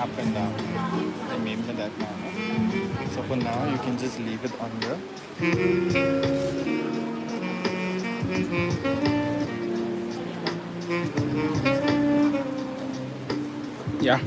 up and down. I mean by that manner. So for now, you can just leave it on the. Yeah.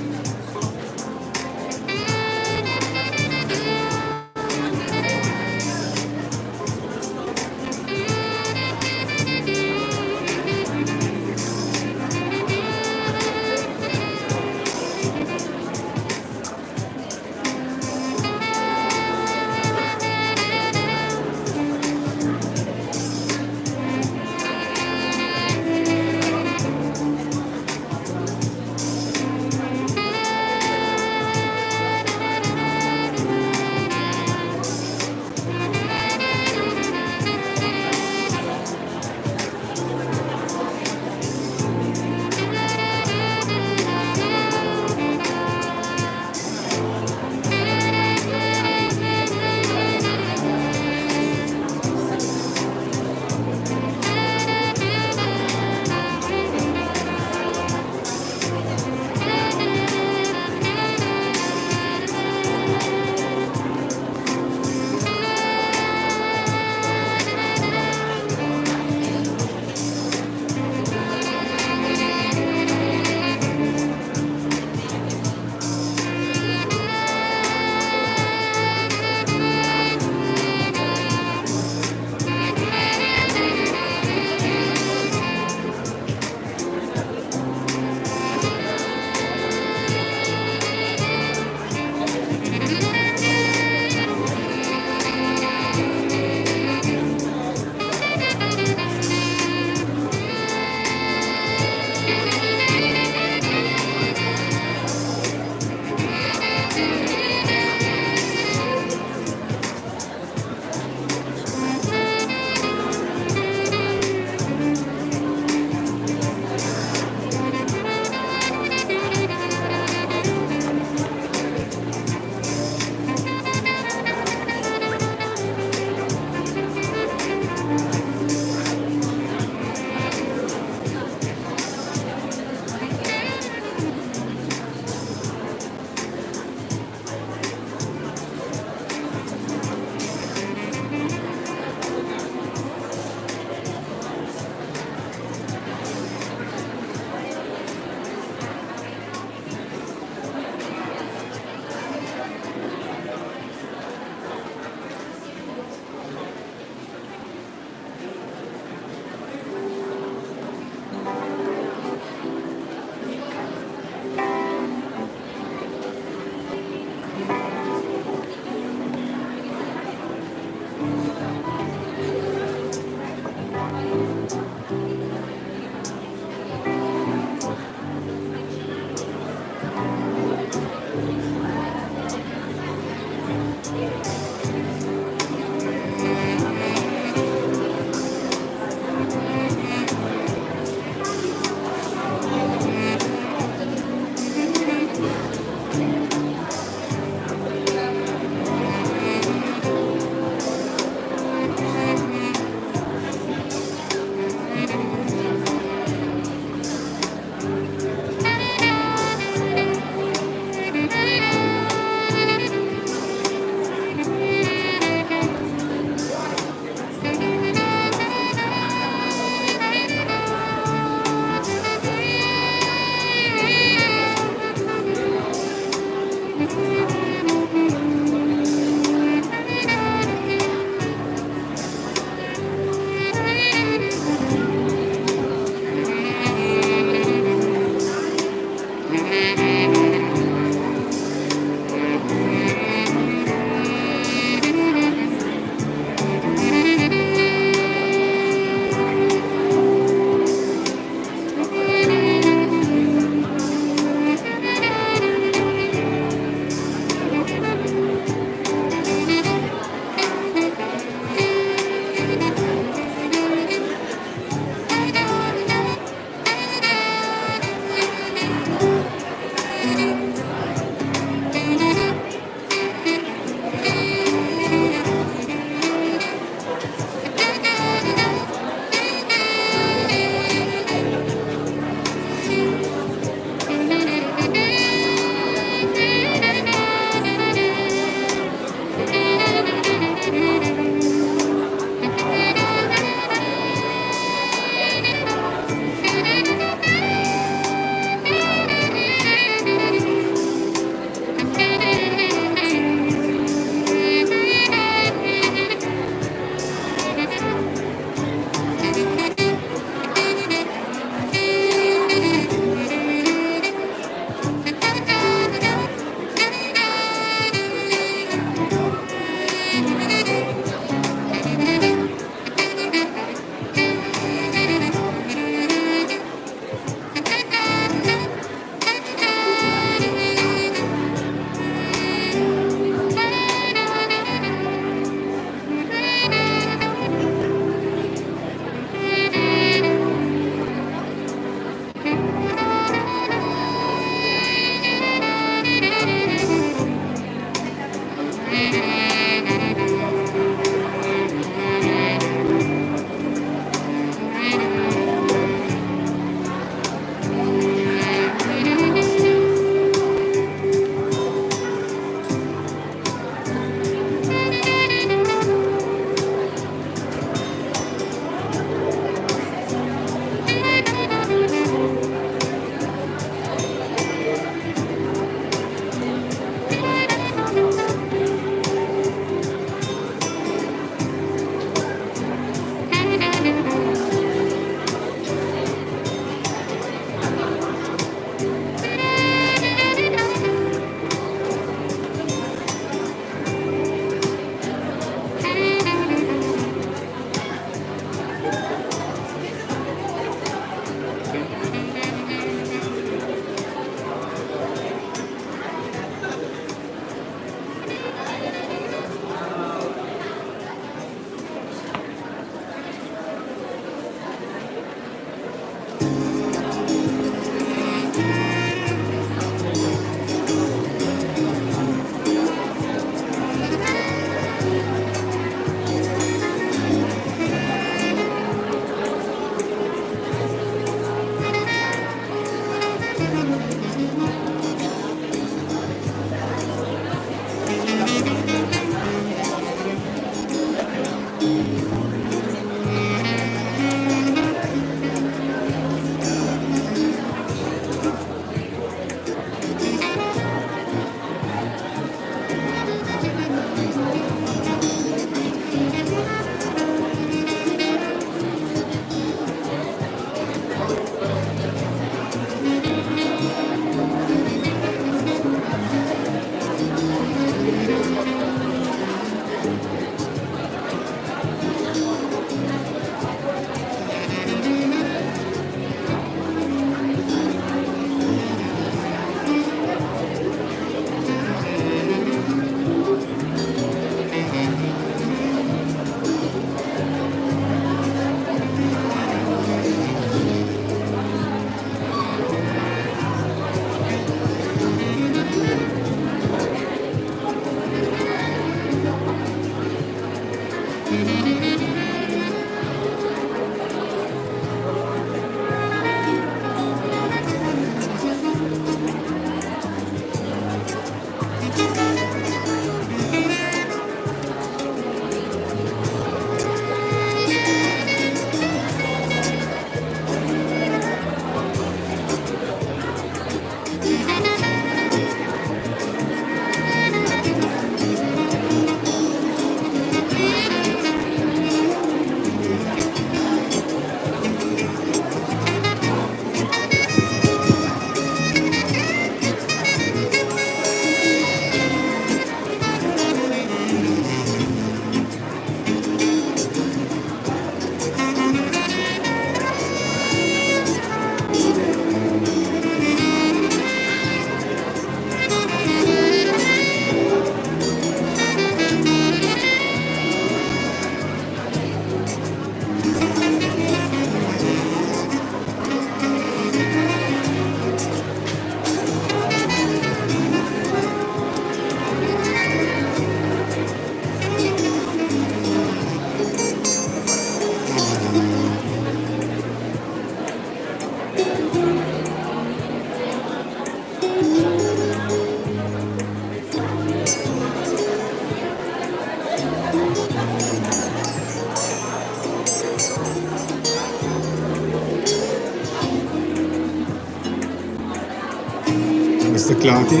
Mr. Clarky.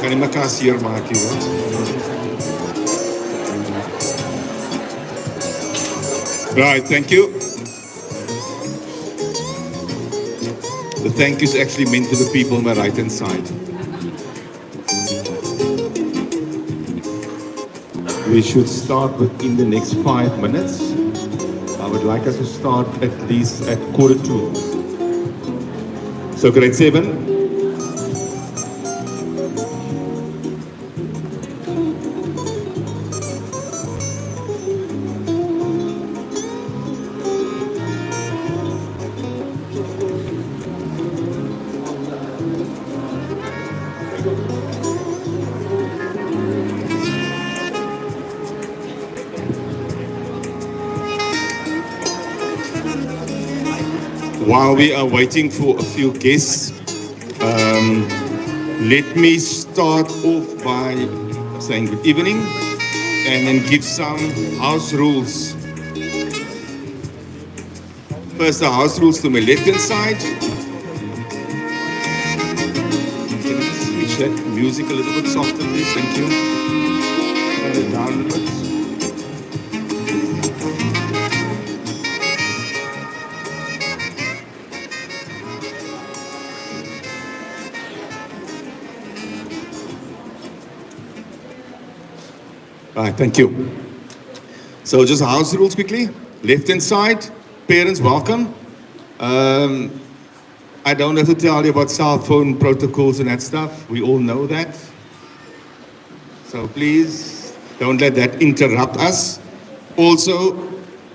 Gaan nie mekaar seer maak hier, hoor. Right, thank you. The thank you is actually meant to the people on my right hand side. We should start within the next 5 minutes. I would like us to start at least at 1:45. So grade 7. While we are waiting for a few guests, let me start off by saying good evening and then give some house rules. First, the house rules to my left-hand side. Can you switch that music a little bit softer, please? Thank you. Turn it down a little bit. Right, thank you. So just house rules quickly. Left-hand side, parents, welcome. I don't have to tell you about cell phone protocols and that stuff. We all know that. So please don't let that interrupt us. Also,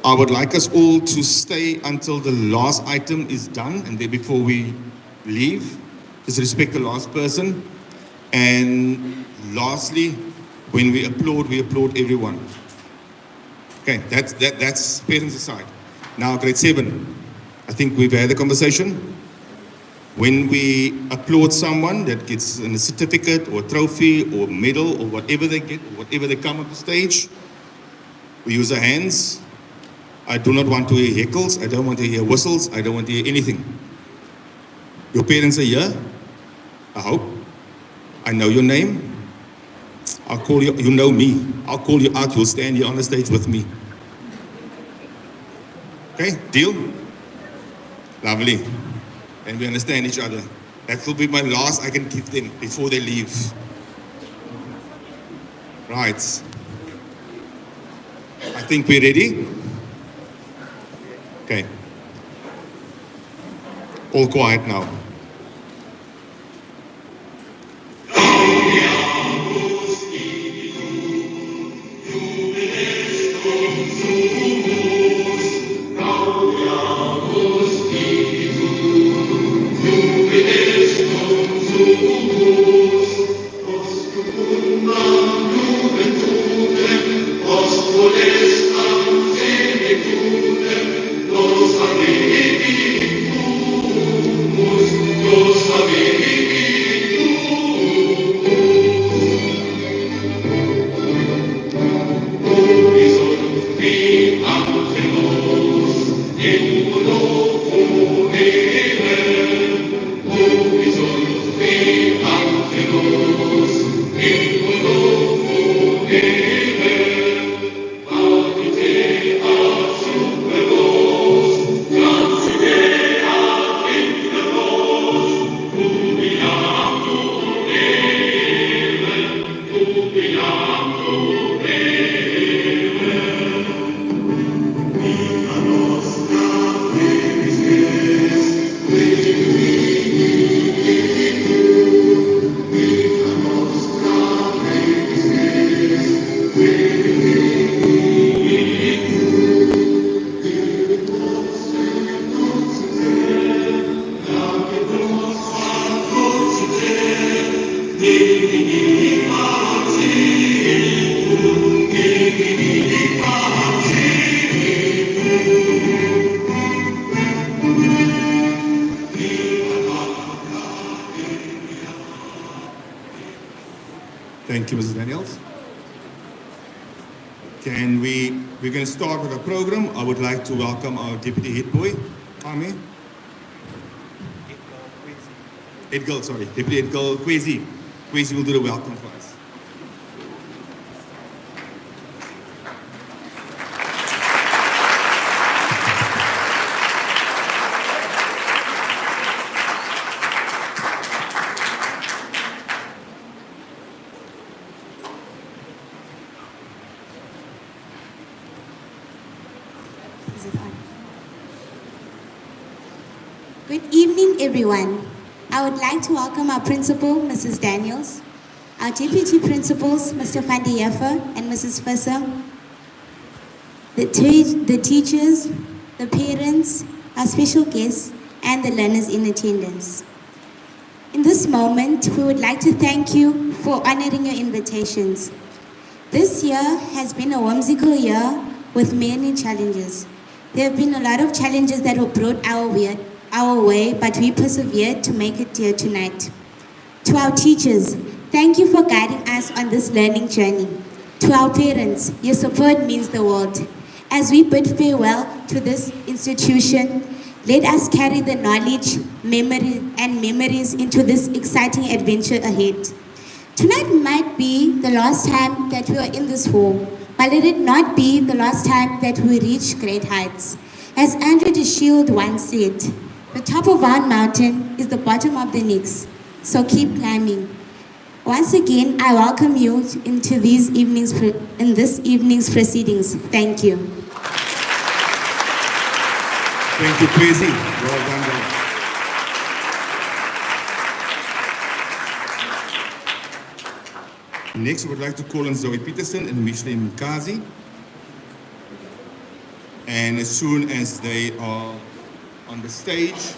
I would like us all to stay until the last item is done and then before we leave. Just respect the last person. And lastly, when we applaud everyone. Okay, that's parents aside. Now, grade 7. I think we've had a conversation. When we applaud someone that gets a certificate or a trophy or medal or whatever they get, whatever they come on the stage, we use our hands. I do not want to hear heckles. I don't want to hear whistles. I don't want to hear anything. Your parents are here. I hope. I know your name. I'll call you, you know me. I'll call you out, you'll stand here on the stage with me. Okay, deal? Lovely. And we understand each other. That will be my last I can give them before they leave. Right. I think we're ready. Okay. All quiet now. Thank you, Mrs. Daniels. Can we We're going to start with our program. I would like to welcome our deputy head boy, Ami. Head girl, sorry. Deputy head girl, Kwezi. Kwezi will do the welcome for us. Good evening, everyone. I would like to welcome our principal, Mrs. Daniels, our deputy principals, Mr. Van de Jeffer and Mrs. Visser, the teachers, the parents, our special guests, and the learners in attendance. In this moment, we would like to thank you for honoring your invitations. This year has been a whimsical year with many challenges. There have been a lot of challenges that were brought our way, but we persevered to make it here tonight. To our teachers, thank you for guiding us on this learning journey. To our parents, your support means the world. As we bid farewell to this institution, let us carry the knowledge, memories into this exciting adventure ahead. Tonight might be the last time that we are in this hall, but let it not be the last time that we reach great heights. As Andrew de Shield once said, the top of our mountain is the bottom of the next, so keep climbing. Once again, I welcome you into this evening's proceedings. Thank you. Thank you, Kwezi. Well done, girl. Next, I would like to call on Zoe Peterson and Micheline Mkazi. And as soon as they are on the stage,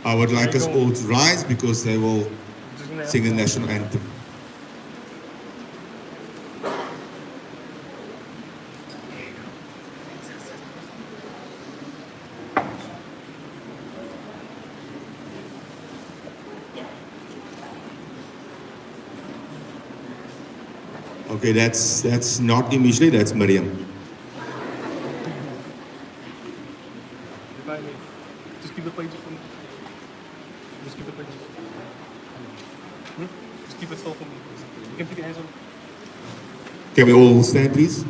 I would like us all to rise because they will sing the national anthem. Okay, that's not Imishli, that's Miriam. Just keep the pages for me. Just keep the pages. Just keep it still for me. You can put your hands on. Can we all stand, please?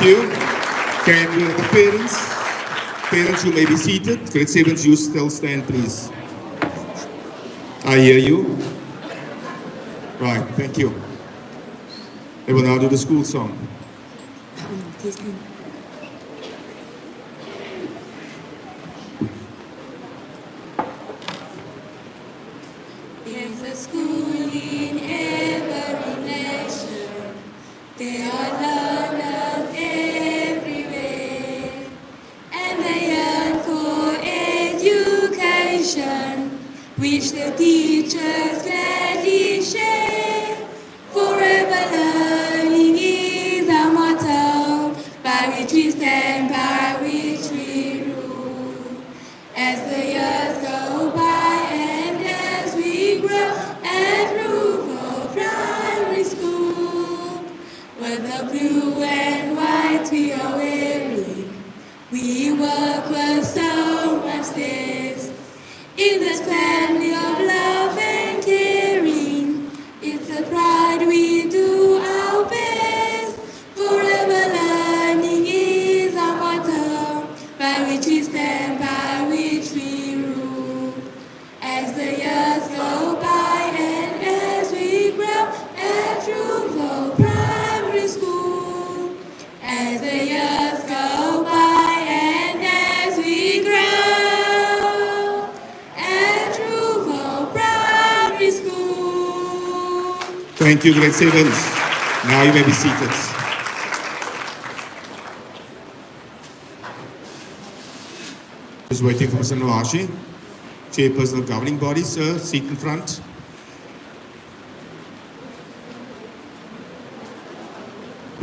you. Can the parents you may be seated. Grade 7s, you still stand, please. I hear you. Right, thank you. They will now do the school song. There's a school in every nation. There are learners everywhere. And they yearn for education, which the teachers gladly share. Forever learning is our motto, by which we stand, by which we rule. As the years go by and as we grow at Rouxville Primary School, with the blue and white we are wearing, we work with so much zest in this family of love and caring. It's a pride we do our best. Forever learning is our motto, by which we stand, by which we rule. As the years go by and as we grow at Rouxville Primary School, as the years go by and as we grow at Rouxville Primary School. Thank you, grade 7s. Now you may be seated. Just waiting for Mr. Noashi, chairperson of governing body, sir, seat in front.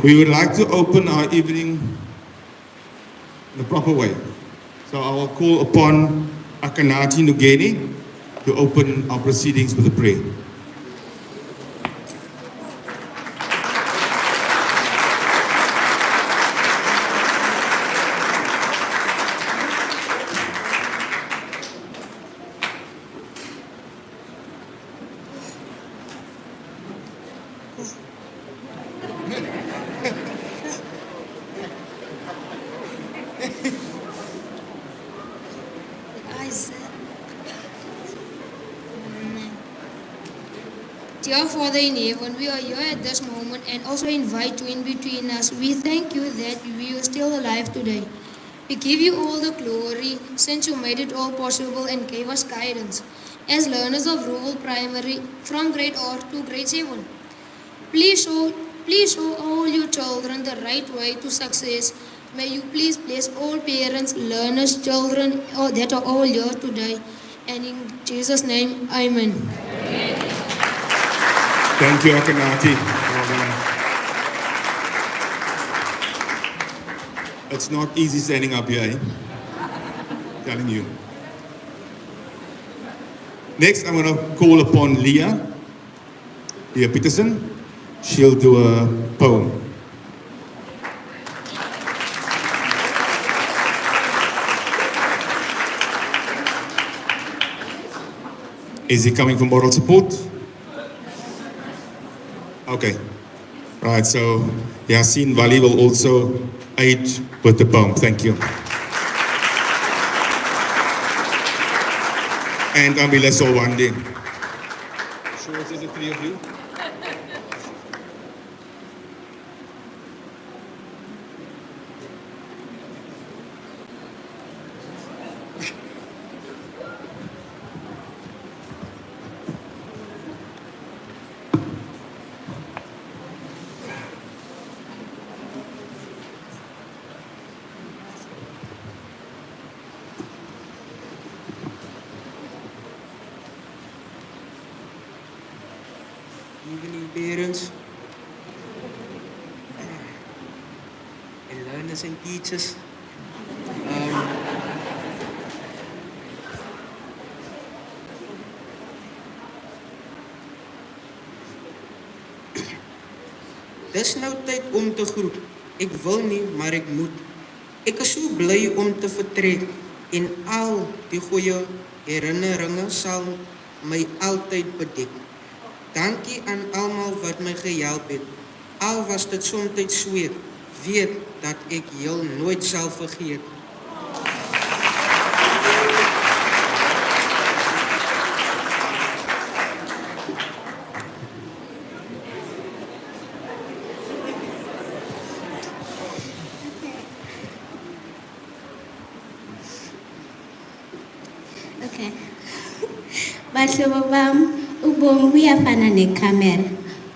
We would like to open our evening in the proper way. So I will call upon Akanati Nugeni to open our proceedings with a prayer. Dear Father in heaven, we are here at this moment and also invite you in between us. We thank you that we are still alive today. We give you all the glory since you made it all possible and gave us guidance. As learners of Rouxville Primary from grade R to grade 7, please show all your children the right way to success. May you please bless all parents, learners, children that are all here today. And in Jesus' name, Amen. Thank you, Akanati. Well done. It's not easy standing up here, eh? Telling you. Next, I'm going to call upon Leah Peterson. She'll do a poem. Is he coming for moral support? Okay. Right, so Yasin Wali will also aid with the poem. Thank you. And Amila Solwandi. Sure, it's the three of you? Evening, parents and learners and teachers. Dis nou tyd om te groet. Ek wil nie, maar ek moet. Ek is so bly om te vertrek en al die goeie herinneringe sal my altyd bedek. Dankie aan almal wat my gehelp het. Al was dit soms sweet, weet dat ek heel nooit sal vergeet. Bahlobo bam, ubomi buyafana nekhamera.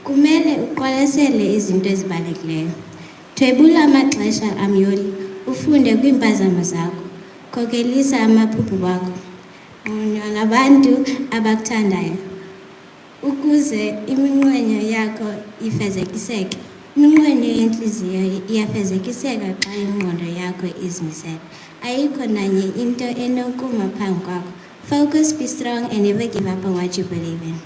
Kumele uqwalasele izinto ezibalulekileyo. Thwebula amaxesha amyoli, ufunde kwiimpazamo zakho. Khokelisa amaphupho wakho. Nqunywa ngabantu abakuthandayo ukuze iminqwenyo yakho ifezekiseke. Iminqwenyo yentliziyo iyafezekiseka xa ingqondo yakho izimisele. Ayikho nanye into enokuma phambi kwakho. Focus, be strong, and never give up on what you believe in.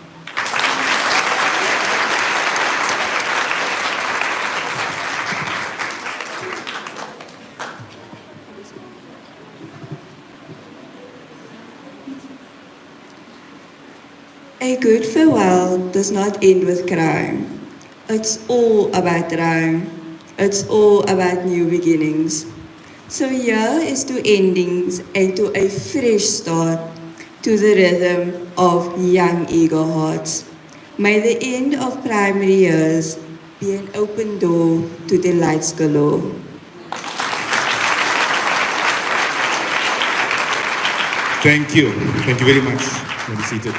A good farewell does not end with crime. It's all about rhyme. It's all about new beginnings. So here is to endings and to a fresh start, to the rhythm of young eager hearts. May the end of primary years be an open door to delights galore. Thank you. Thank you very much. You be seated.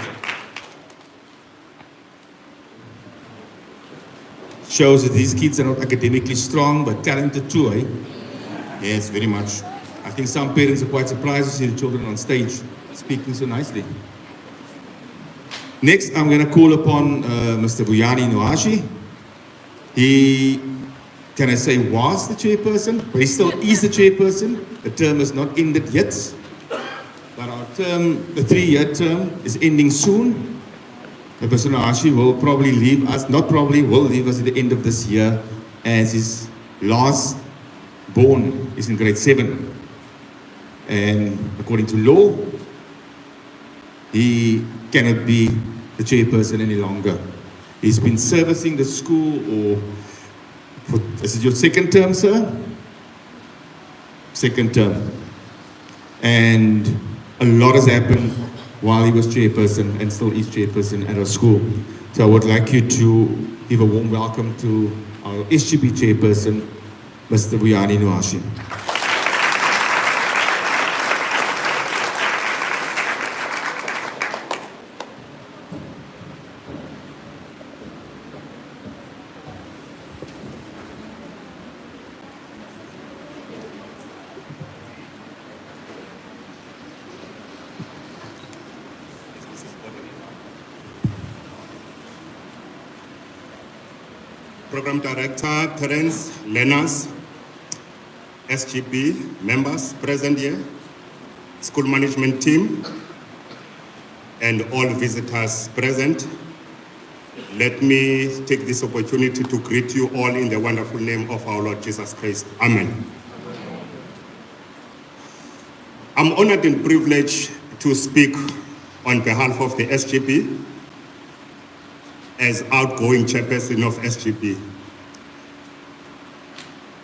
Shows that these kids are not academically strong, but talented too, eh? Yes, very much. I think some parents are quite surprised to see the children on stage speaking so nicely. Next, I'm going to call upon Mr. Buyani Noashi. He, can I say, was the chairperson, but he still is the chairperson. The term is not ended yet. But our term, the 3-year term, is ending soon. Mr. Noashi will probably leave us, not probably, will leave us at the end of this year, as his last born is in grade 7. And according to law, he cannot be the chairperson any longer. He's been servicing the school, is it your second term, sir? Second term. And a lot has happened while he was chairperson and still is chairperson at our school. So I would like you to give a warm welcome to our SGB chairperson, Mr. Buyani Noashi. Program Director, parents, learners, SGP members present here, school management team, and all visitors present. Let me take this opportunity to greet you all in the wonderful name of our Lord Jesus Christ. Amen. I'm honored and privileged to speak on behalf of the SGP as outgoing chairperson of SGP,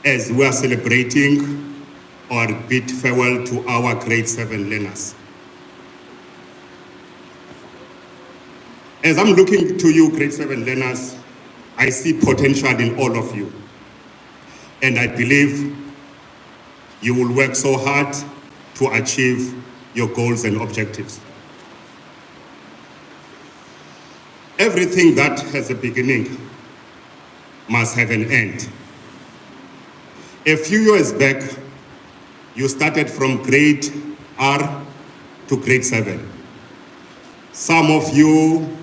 as we are celebrating our bid farewell to our grade 7 learners. As I'm looking to you, grade 7 learners, I see potential in all of you. And I believe you will work so hard to achieve your goals and objectives. Everything that has a beginning must have an end. A few years back, you started from grade R to grade 7. Some of you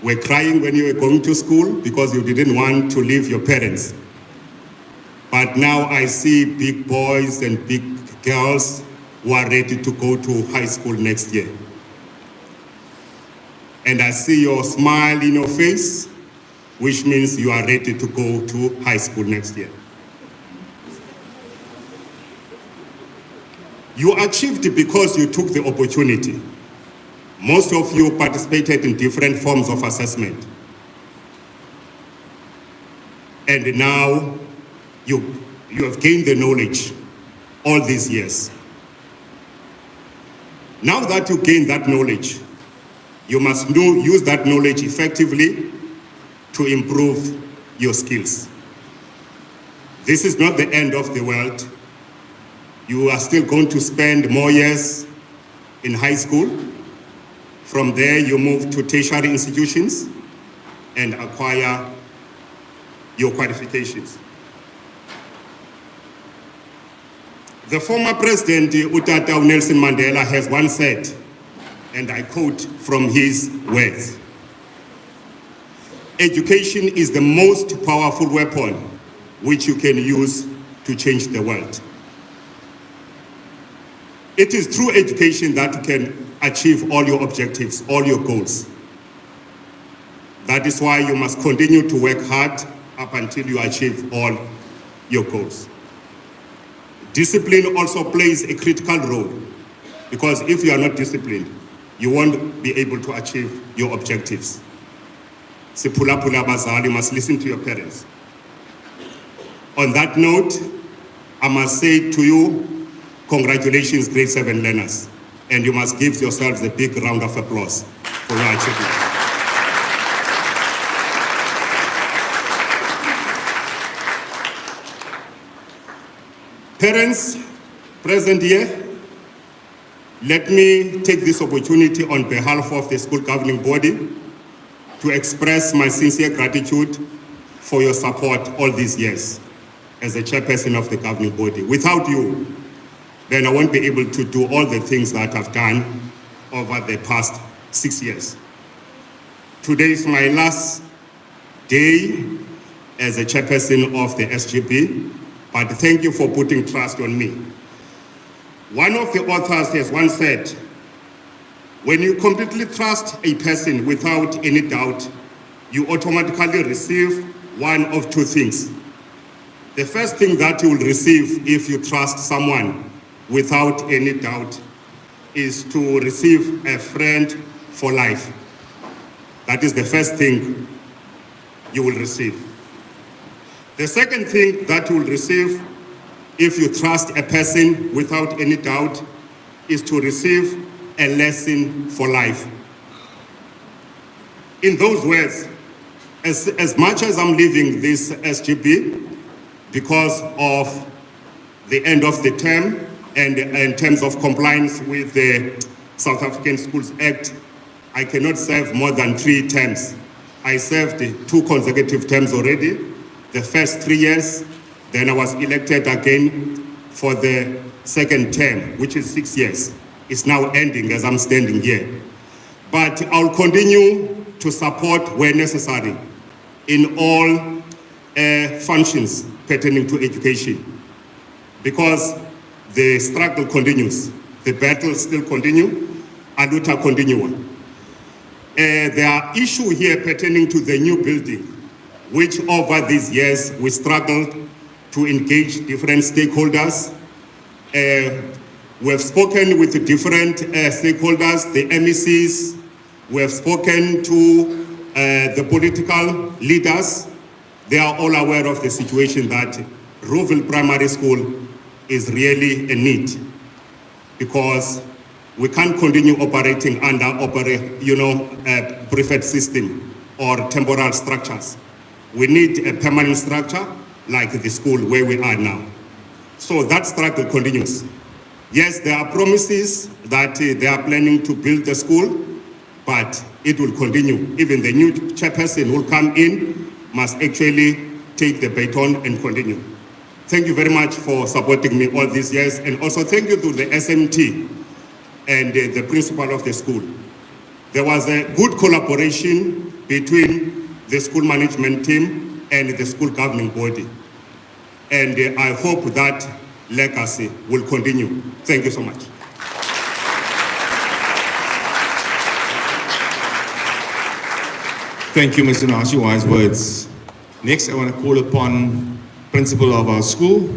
were crying when you were going to school because you didn't want to leave your parents. But now I see big boys and big girls who are ready to go to high school next year. And I see your smile in your face, which means you are ready to go to high school next year. You achieved it because you took the opportunity. Most of you participated in different forms of assessment. And now you have gained the knowledge all these years. Now that you gain that knowledge, you must use that knowledge effectively to improve your skills. This is not the end of the world. You are still going to spend more years in high school, From there, you move to tertiary institutions and acquire your qualifications. The former president, Utata Nelson Mandela, has once said, and I quote from his words, "Education is the most powerful weapon which you can use to change the world." It is through education that you can achieve all your objectives, all your goals. That is why you must continue to work hard up until you achieve all your goals. Discipline also plays a critical role, because if you are not disciplined, you won't be able to achieve your objectives. Siphulaphula bazali, must listen to your parents. On that note, I must say to you, congratulations, grade 7 learners, and you must give yourselves a big round of applause for your achievement. Parents present here, let me take this opportunity on behalf of the school governing body to express my sincere gratitude for your support all these years as the chairperson of the governing body. Without you, then I won't be able to do all the things that I've done over the past 6 years. Today is my last day as a chairperson of the SGB, but thank you for putting trust on me. One of the authors has once said, when you completely trust a person without any doubt, you automatically receive one of two things. The first thing that you will receive if you trust someone without any doubt is to receive a friend for life. That is the first thing you will receive. The second thing that you will receive if you trust a person without any doubt is to receive a lesson for life. In those words, as much as I'm leaving this SGB because of the end of the term and in terms of compliance with the South African Schools Act, I cannot serve more than 3 terms. I served 2 consecutive terms already. The first 3 years, then I was elected again for the second term, which is 6 years. It's now ending as I'm standing here. But I'll continue to support where necessary in all functions pertaining to education, because the struggle continues, the battle still continue, aluta continua. There are issues here pertaining to the new building, which over these years we struggled to engage different stakeholders. We have spoken with the different stakeholders, the MECs. We have spoken to the political leaders. They are all aware of the situation that Rouxville Primary School is really in need, because we can't continue operating under prefect system or temporal structures. We need a permanent structure like the school where we are now. So that struggle continues. Yes, there are promises that they are planning to build the school, but it will continue. Even the new chairperson who will come in must actually take the baton and continue. Thank you very much for supporting me all these years, and also thank you to the SMT and the principal of the school. There was a good collaboration between the school management team and the school governing body. And I hope that legacy will continue. Thank you so much. Thank you, Mr. Nashi, wise words. Next, I want to call upon principal of our school,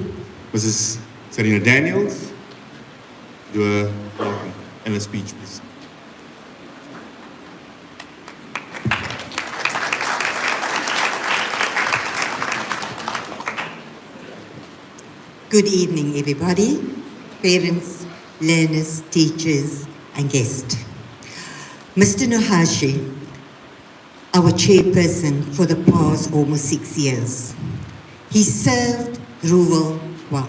Mrs. Serena Daniels. Do a welcome and a speech, please. Good evening, everybody, parents, learners, teachers, and guests. Mr. Nahashi, our chairperson for the past almost 6 years, he served Rouxville well.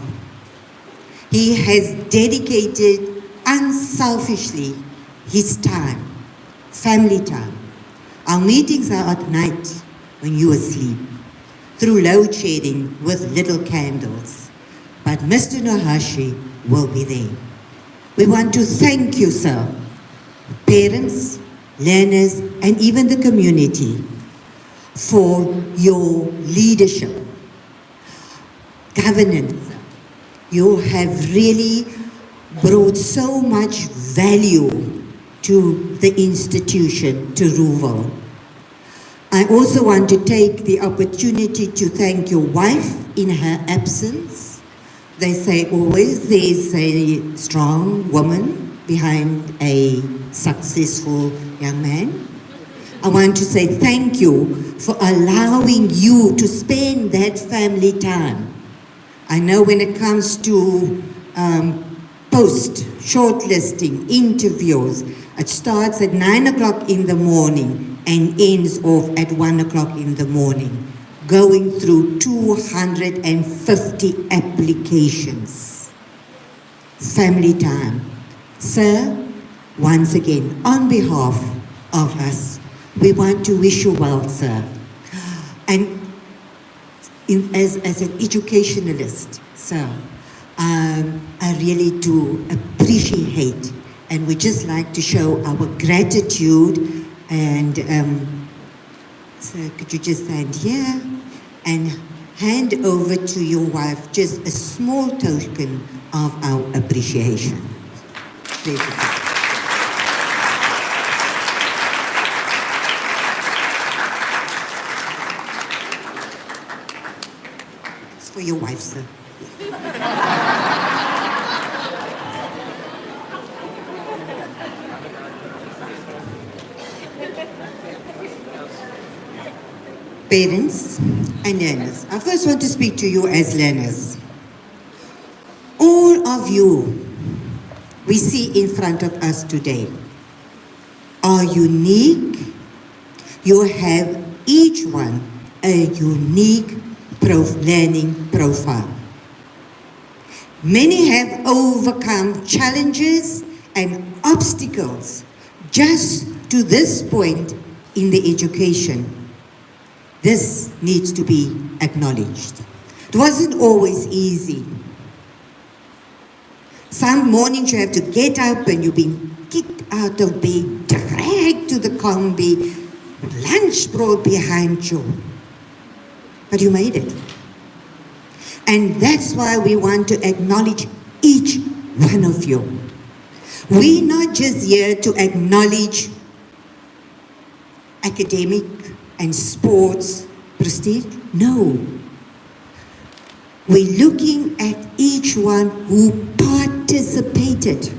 He has dedicated unselfishly his time family time. Our meetings are at night when you are asleep, through load shedding with little candles. But Mr. Nohashi will be there. We want to thank you, sir, parents, learners, and even the community for your leadership, governance. You have really brought so much value to the institution, to Rouxville. I also want to take the opportunity to thank your wife in her absence. They say always there's a strong woman behind a successful young man. I want to say thank you for allowing you to spend that family time. I know when it comes to post, shortlisting, interviews, it starts at 9 o'clock in the morning and ends off at 1 o'clock in the morning, going through 250 applications. Family time. Sir, once again, on behalf of us, we want to wish you well, sir. And as an educationalist, sir, I really do appreciate, and we just like to show our gratitude. And sir, could you just stand here and hand over to your wife just a small token of our appreciation. Please. It's for your wife, sir. Parents and learners. I first want to speak to you as learners. All of you we see in front of us today are unique. You have each one a unique learning profile. Many have overcome challenges and obstacles just to this point in the education. This needs to be acknowledged. It wasn't always easy. Some mornings you have to get up and you've been kicked out of bed, dragged to the combi, lunch brought behind you. But you made it. And that's why we want to acknowledge each one of you. We're not just here to acknowledge academic and sports prestige. No. We're looking at each one who participated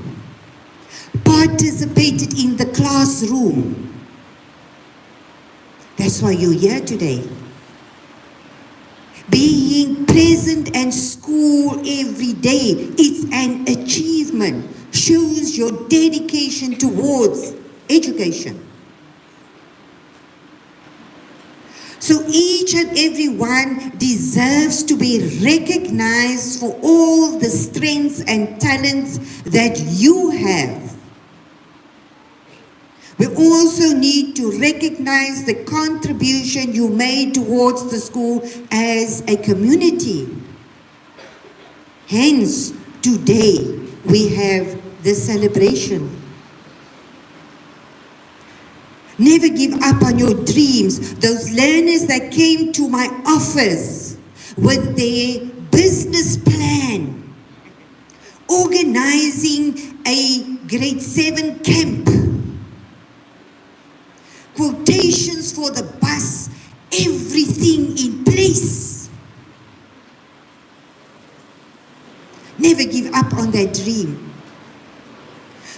in the classroom. That's why you're here today. Being present at school every day, it's an achievement, shows your dedication towards education. So each and every one deserves to be recognized for all the strengths and talents that you have. We also need to recognize the contribution you made towards the school as a community. Hence, today we have this celebration. Never give up on your dreams. Those learners that came to my office with their business plan, organizing a grade 7 camp, quotations for the bus, everything in place. Never give up on that dream.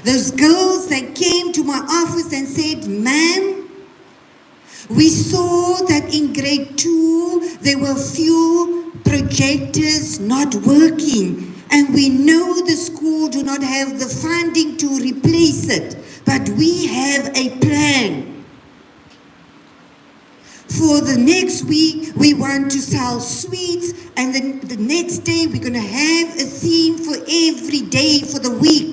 Those girls that came to my office and said, "Ma'am, we saw that in grade 2 there were few projectors not working, and we know the school do not have the funding to replace it, but we have a plan. For the next week, we want to sell sweets, and then the next day we're going to have a theme for every day for the week."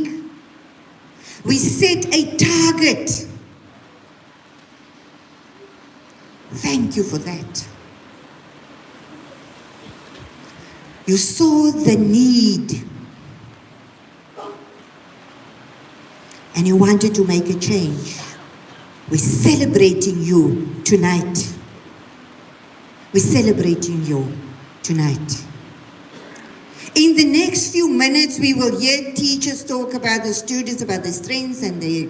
We set a target Thank you for that. You saw the need and you wanted to make a change. We're celebrating you tonight. We're celebrating you tonight. In the next few minutes, we will hear teachers talk about the students, about their strengths and their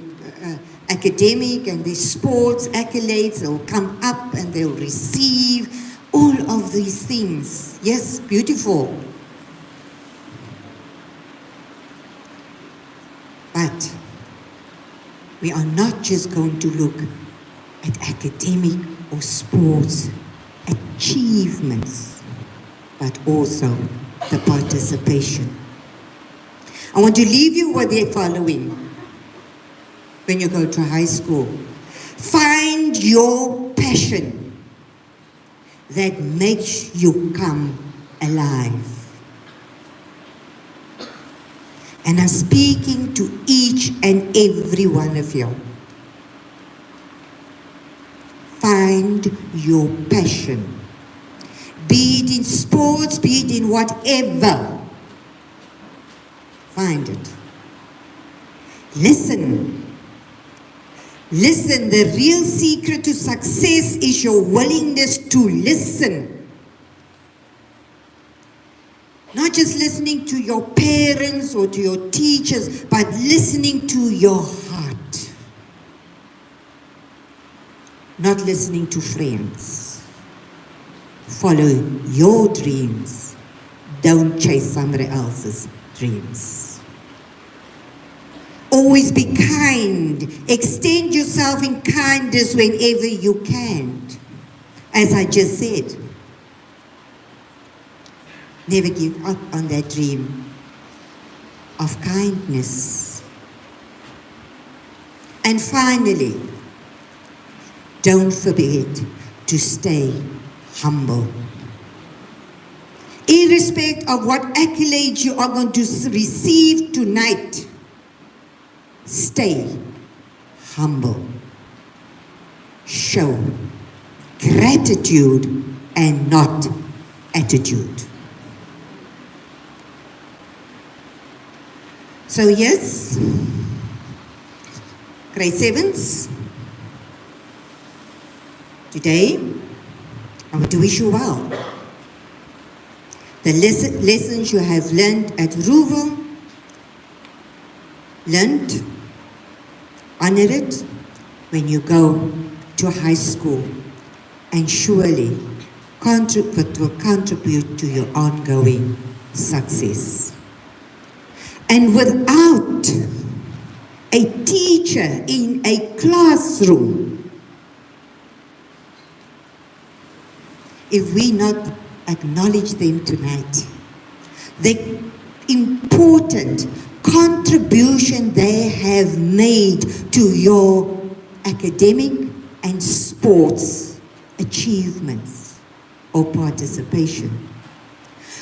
academic and their sports accolades. They'll come up and they'll receive all of these things. Yes, beautiful. But we are not just going to look at academic or sports achievements, but also the participation. I want to leave you with the following. When you go to high school, find your passion that makes you come alive. And I'm speaking to each and every one of you. Find your passion. Be it in sports, be it in whatever. Find it. Listen. Listen. The real secret to success is your willingness to listen. Not just listening to your parents or to your teachers, but listening to your heart. Not listening to friends. Follow your dreams. Don't chase somebody else's dreams. Always be kind. Extend yourself in kindness whenever you can. As I just said. Never give up on that dream of kindness. And finally, don't forget to stay humble. Irrespective of what accolades you are going to receive tonight, stay humble. Show gratitude and not attitude. So yes, grade 7s, today I want to wish you well. The lessons you have learned at Rouxville, learned, honor it when you go to high school, and surely will contribute to your ongoing success. And without a teacher in a classroom, if we not acknowledge them tonight, the important contribution they have made to your academic and sports achievements or participation.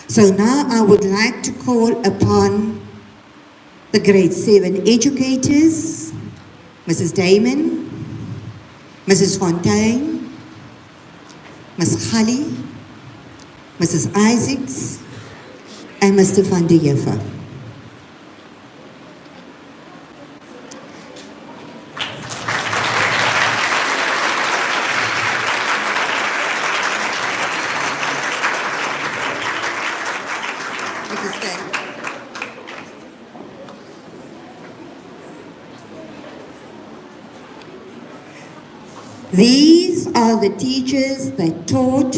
So now I would like to call upon the grade 7 educators, Mrs. Damon, Mrs. Fontaine, Ms. Khali, Mrs. Isaacs, and Mr. Van der Jeffer. These are the teachers that taught,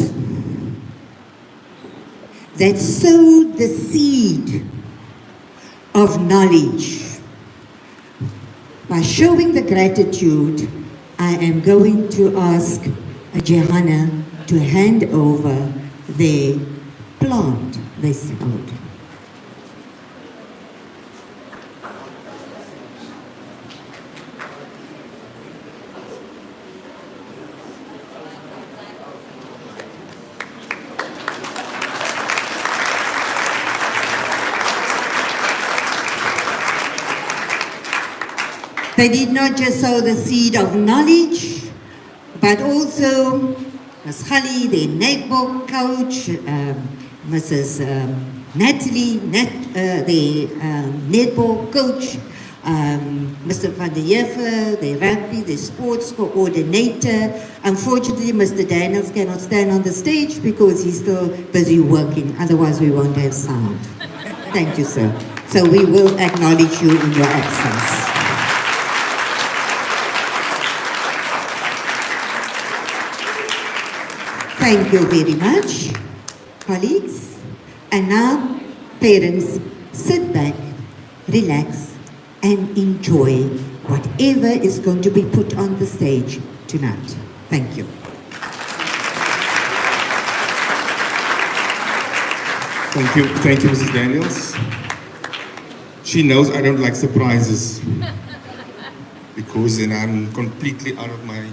that sowed the seed of knowledge. By showing the gratitude, I am going to ask Johanna to hand over their plant they sowed. They did not just sow the seed of knowledge, but also Ms. Khali, the netball coach, Mrs. Natalie, the netball coach, Mr. Van der Heever, the rugby, the sports coordinator. Unfortunately, Mr. Daniels cannot stand on the stage because he's still busy working. Otherwise, we won't have sound. Thank you, sir. So we will acknowledge you in your absence. Thank you very much, colleagues. And now, parents, sit back, relax, and enjoy whatever is going to be put on the stage tonight. Thank you. Thank you, Mrs. Daniels. She knows I don't like surprises because then I'm completely out of my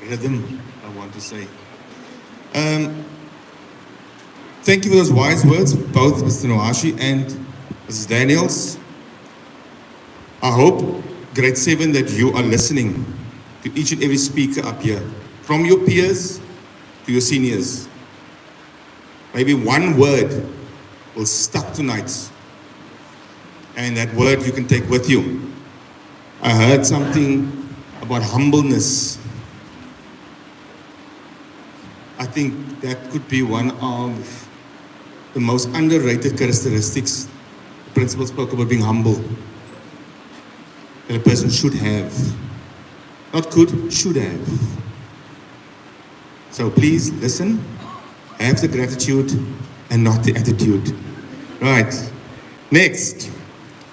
rhythm, I want to say. Thank you for those wise words, both Mr. Noashi and Mrs. Daniels. I hope, grade 7, that you are listening to each and every speaker up here, from your peers to your seniors. Maybe one word will stuck tonight, and that word you can take with you. I heard something about humbleness. I think that could be one of the most underrated characteristics. The principal spoke about being humble. That a person should have. Not could, should have. So please listen, have the gratitude and not the attitude. Right, next,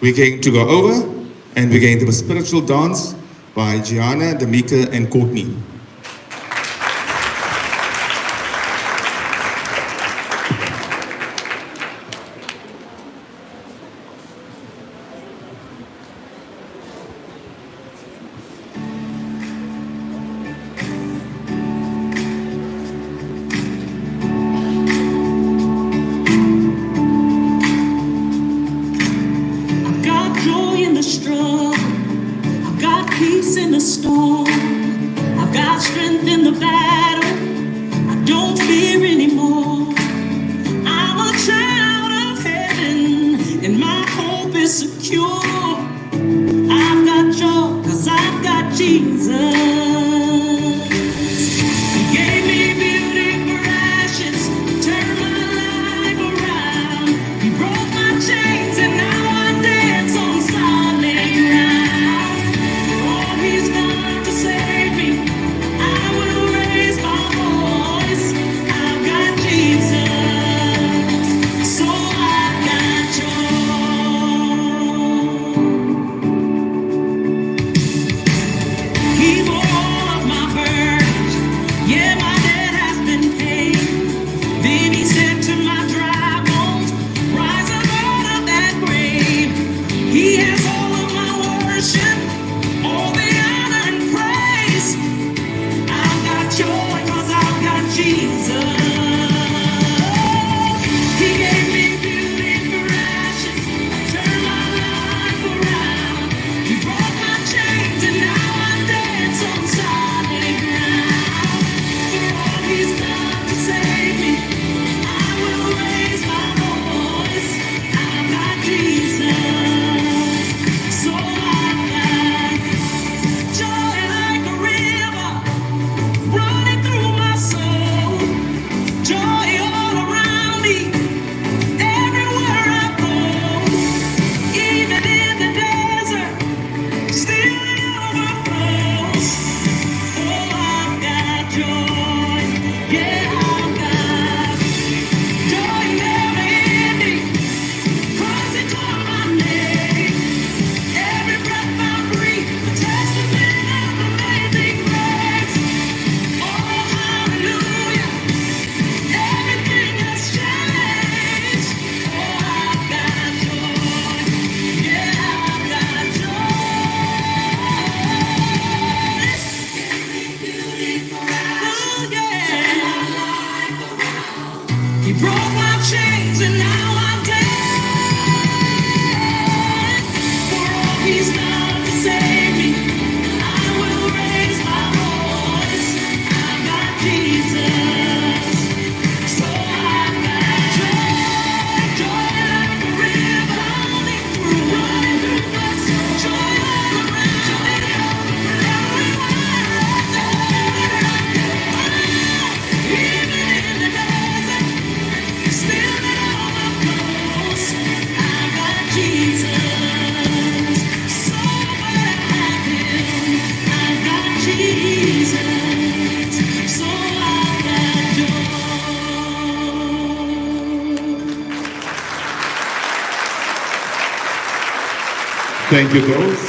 we're going to go over and we're going to do a spiritual dance by Gianna, Damika, and Courtney. Save me. I will raise my voice. I got Thank you, girls.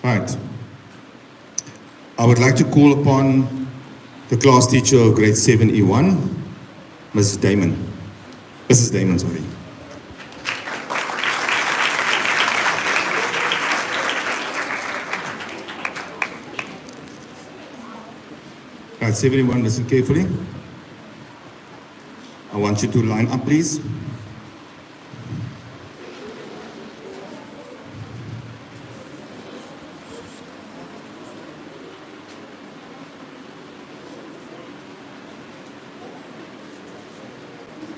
Right. I would like to call upon the class teacher of grade 7E1, Mrs. Damon. Mrs. Damon, sorry. Right, 71, listen carefully. I want you to line up, please.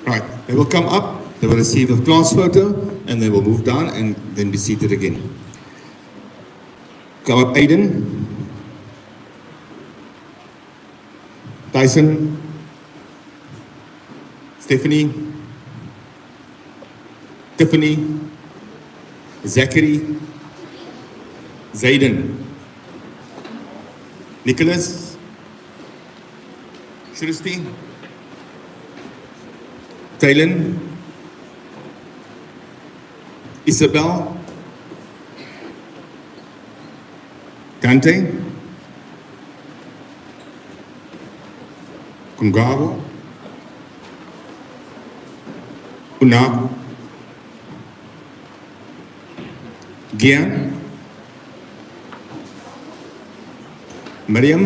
Right, they will come up, they will receive a class photo, and they will move down and then be seated again. Come up, Aiden. Tyson. Stephanie. Tiffany. Zachary. Zayden. Nicholas. Shristi. Taylin. Isabel. Dante. Kungabo. Una. Gian. Miriam.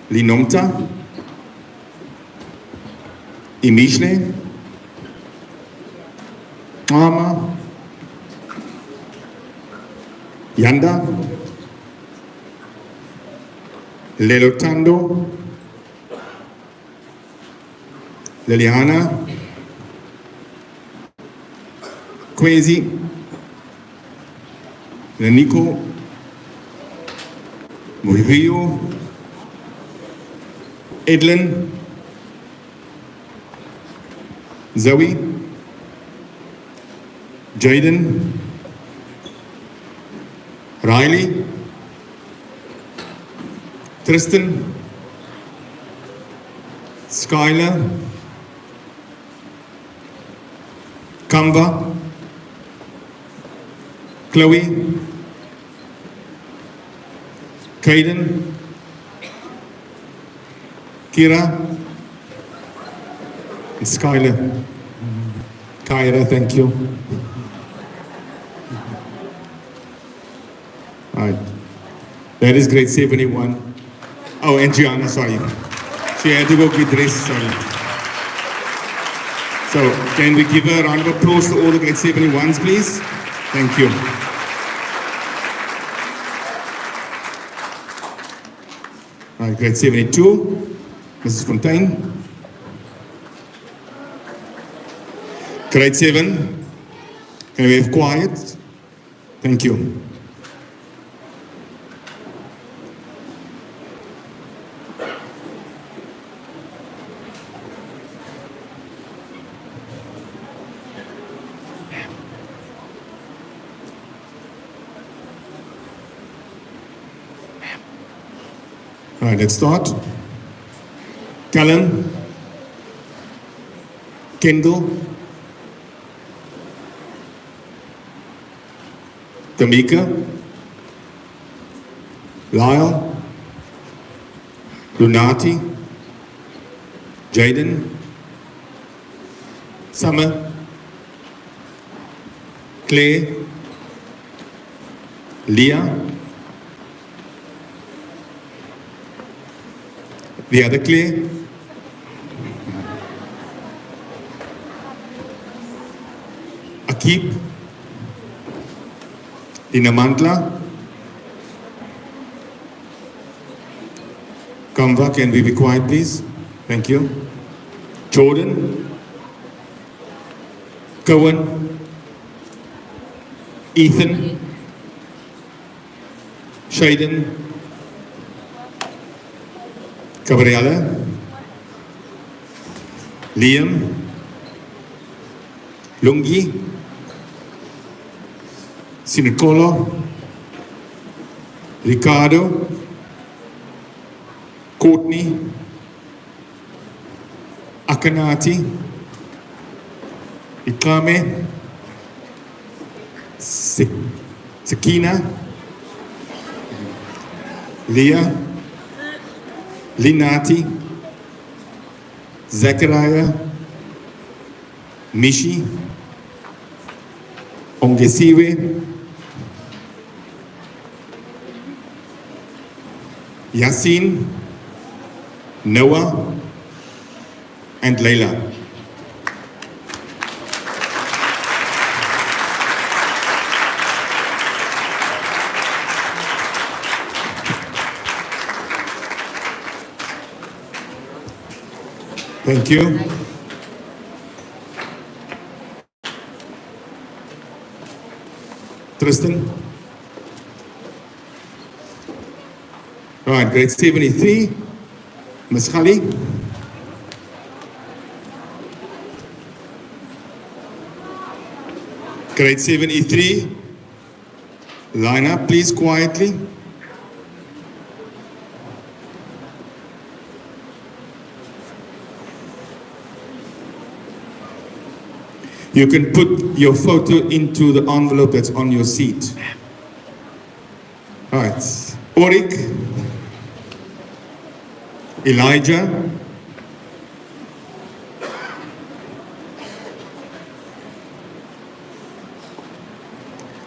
Linomta. Imishne. Mama. Yanda. Lelotando. Liliana. Kwezi. Leniko. Muhio. Edlin. Zoe. Jaden. Riley. Tristan. Skylar. Kamba. Chloe. Kaiden. Kira. And Skylar. Kyra, thank you. All right. That is grade 71. Oh, and Gianna, sorry. She had to go get dressed, sorry. So, can we give a round of applause to all the grade 71s, please? Thank you. All right, grade 72, Mrs. Fontaine. Grade 7, can we have quiet? Thank you. All right, let's start. Callum, Kendall, Tamika, Lyle, Lunati, Jaden, Summer, Clay, Leah, the other Clay, Akib, Dinamantla, Kamva, can we be quiet please? Thank you. Jordan, Cohen, Ethan, Shaden, Gabriella, Liam, Lungi, Sinicolo, Ricardo, Courtney, Akanati, Ikame, Sakina, Leah, Linati, Zachariah, Mishi, Ongesiwe, Yasin, Noah, and Layla. Thank you. Tristan. Right, grade 73. Miss Khali. Grade 73. Line up, please, quietly. You can put your photo into the envelope that's on your seat. All right. Orik, Elijah,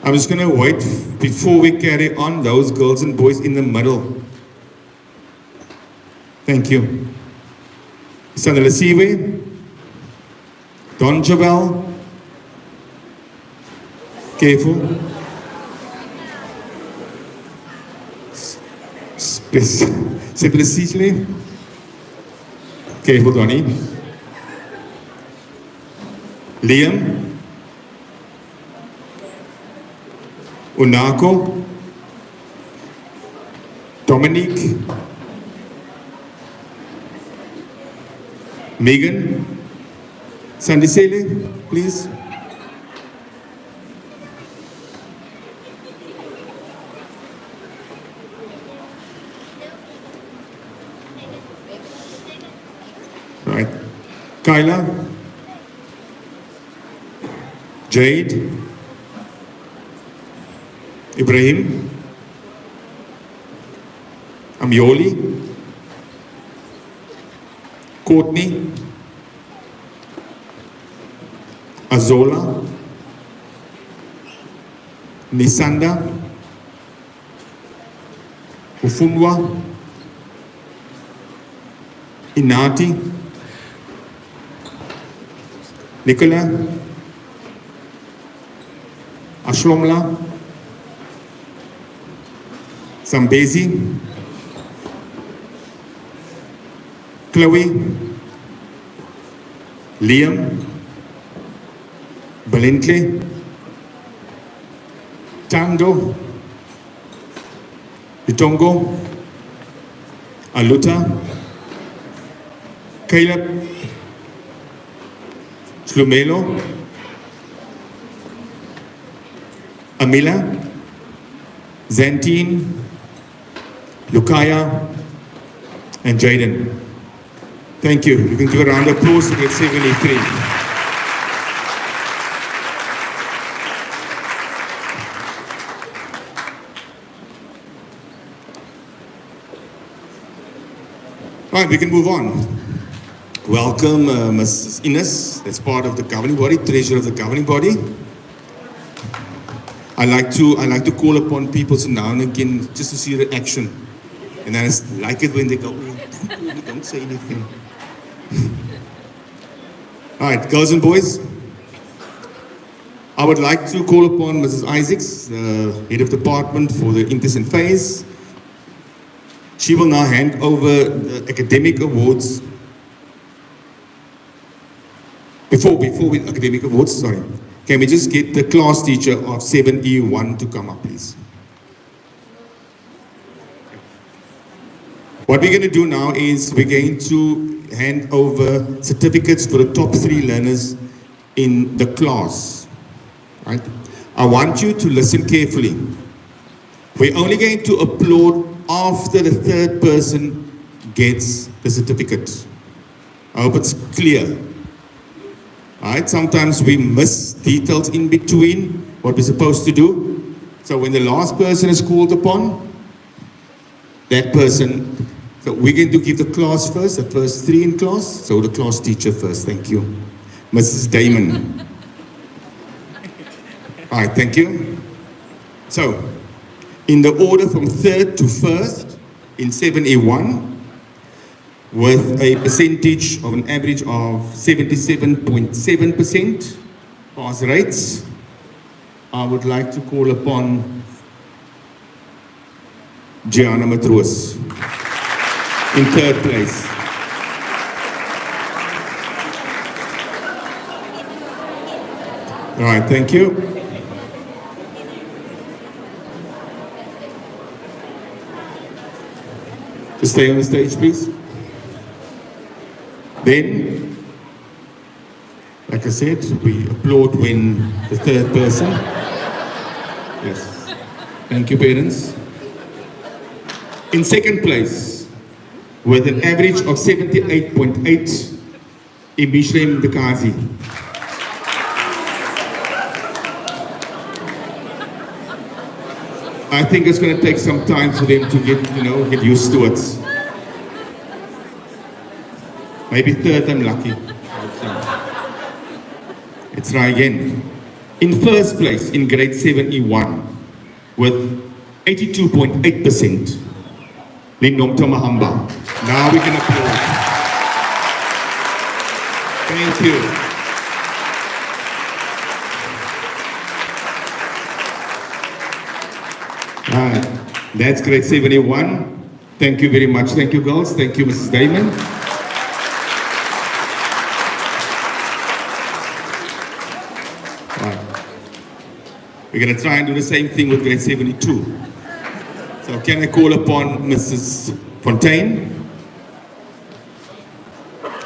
I'm just going to wait before we carry on. Those girls and boys in the middle. Thank you. Sandra Siwe, Don Joel, careful. C'est precisely. Careful, Donnie. Liam. Unako. Dominique. Megan. Sandisele, please. Right. Kyla. Jade. Ibrahim. Amioli. Courtney. Azola. Nisanda. Ufunwa. Inati. Nicola. Ashlomla. Zambezi. Chloe. Liam. Belintley. Tando. Itongo. Aluta. Caleb. Slumelo. Amila. Zantine. Lukaya. And Jaden. Thank you. You can give a round of applause to grade 73. All right, we can move on. Welcome, Mrs. Ines, that's part of the governing body, treasurer of the governing body. I like to call upon people so now and again just to see reaction. And I just like it when they go, oh, don't say anything. All right, girls and boys, I would like to call upon Mrs. Isaacs, the head of department for the intern phase. She will now hand over the academic awards. Before we academic awards, sorry. Can we just get the class teacher of 7E1 to come up, please? What we're going to do now is we're going to hand over certificates for the top 3 learners in the class. Right? I want you to listen carefully. We're only going to applaud after the third person gets the certificate. I hope it's clear. Alright, sometimes we miss details in between what we're supposed to do. So when the last person is called upon, that person, so we're going to give the class first, the first 3 in class. So the class teacher first, thank you. Mrs. Damon. Alright, thank you. So, in the order from 3rd to 1st in 7A1, with a percentage of an average of 77.7% pass rates, I would like to call upon Gianna Matroos in 3rd place. All right, thank you. Just stay on the stage, please. Then, like I said, we applaud when the 3rd person. Yes. Thank you, parents. In 2nd place, with an average of 78.8, Ibishrem Dekazi. I think it's going to take some time for them to get used to it. Maybe 3rd I'm lucky. Let's try again. In 1st place in grade 7E1 with 82.8%, Linomta Mahamba. Now we can applaud. Thank you. Right. That's grade 7A1. Thank you very much. Thank you, girls. Thank you, Mrs. Damon. We're going to try and do the same thing with grade 72. So can I call upon Mrs. Fontaine?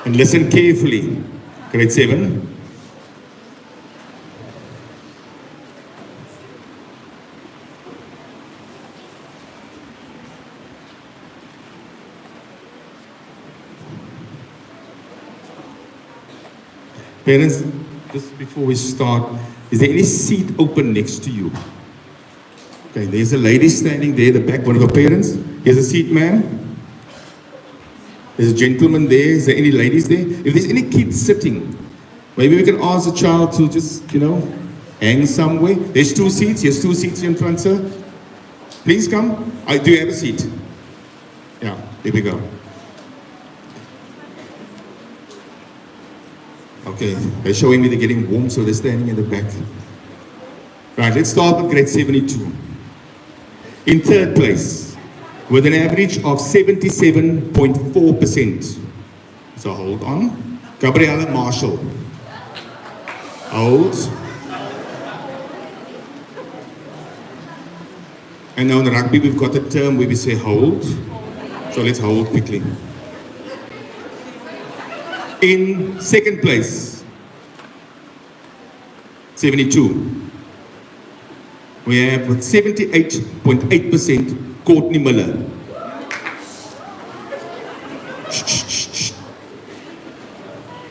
And listen carefully. Grade 7. Parents, just before we start, is there any seat open next to you? Okay, there's a lady standing there, the back, one of her parents. Here's a seat, ma'am. There's a gentleman there. Is there any ladies there? If there's any kids sitting, maybe we can ask the child to just, hang somewhere. There's 2 seats. Here's 2 seats in front, sir. Please come. Do you have a seat? Yeah, there we go. Okay, they're showing me they're getting warm, so they're standing in the back. Right, let's start with grade 72. In 3rd place, with an average of 77.4%. So hold on. Gabriella Marshall. Hold. And now in rugby, we've got a term where we say hold. So let's hold quickly. In 2nd place, 72. We have with 78.8% Courtney Miller.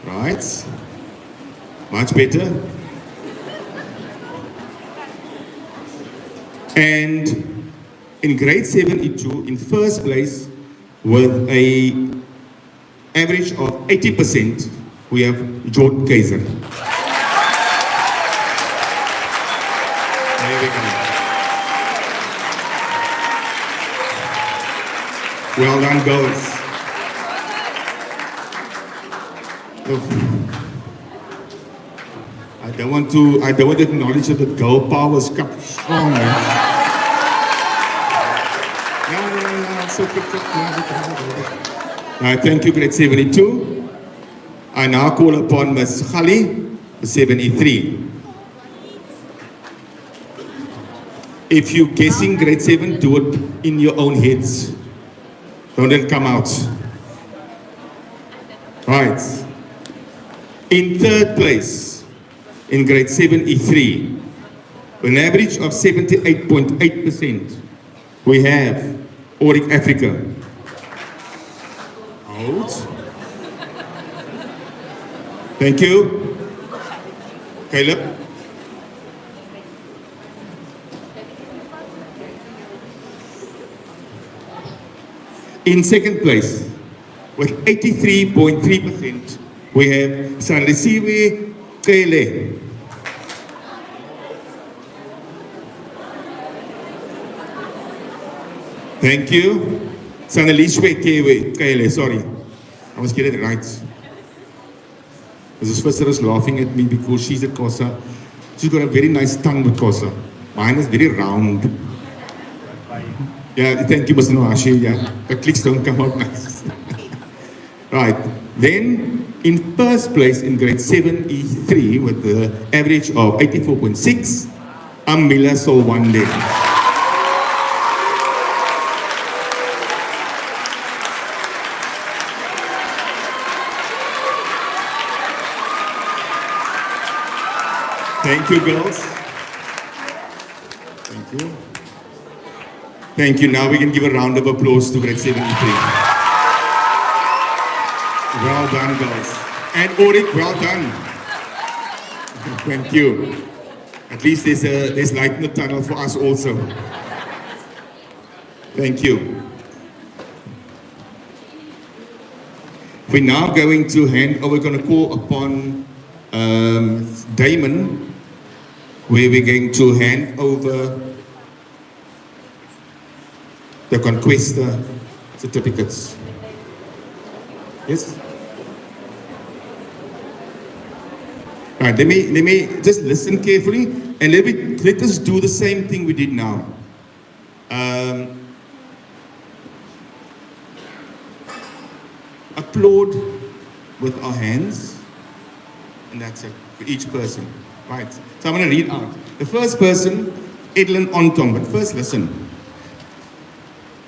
Right. Much better. And in grade 72, in 1st place, with a average of 80%, we have Jordan Kaiser. There we go. Well done, girls. I don't want to acknowledge that the girl power is strong, man. No, so quick. Thank you, grade 72. I now call upon Ms. Khali, 7E3. If you're guessing grade 7, do it in your own heads. Don't let it come out. Right. In 3rd place, in grade 7E3, with an average of 78.8%, we have Auric Africa. Hold. Thank you. Caleb. In second place, with 83.3%, we have Sanlisiwe Kele. Thank you. Sanlisiwe Kele, sorry. I must get it right. Mrs. Fisher is laughing at me because she's a Xhosa. She's got a very nice tongue with Xhosa. Mine is very round. Yeah, thank you, Mr. Noashi. Yeah, the clicks don't come out nice. Right. Then, in first place in grade 7E3 with the average of 84.6, Amila Solwande. Thank you, girls. Thank you. Thank you. Now we can give a round of applause to grade 7E3. Well done, girls. And Orik, well done. Thank you. At least there's light in the tunnel for us also. Thank you. We're now going to we're going to call upon Damon, where we're going to hand over the Conquest certificates. Yes? Right, let me just listen carefully and let us do the same thing we did now. Applaud with our hands, and that's it for each person. Right, so I'm going to read out. The first person, Edlin Ontong, but first listen.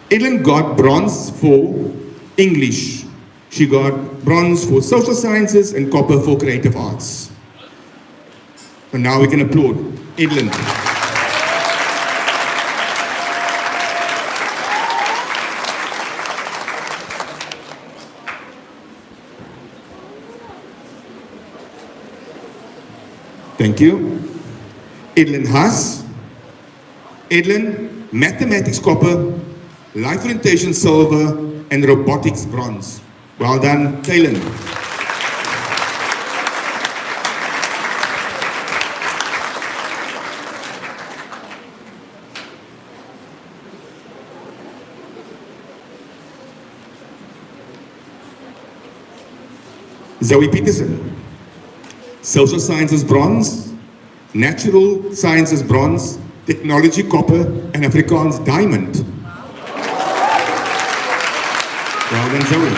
Edlin got bronze for English. She got bronze for social sciences and copper for creative arts. And now we can applaud Edlin. Thank you. Edlin Haas. Edlin, mathematics copper, life orientation silver, and robotics bronze. Well done, Kaylin. Zoe Peterson. Social sciences bronze, natural sciences bronze, technology copper, and Afrikaans diamond. Well done, Zoe.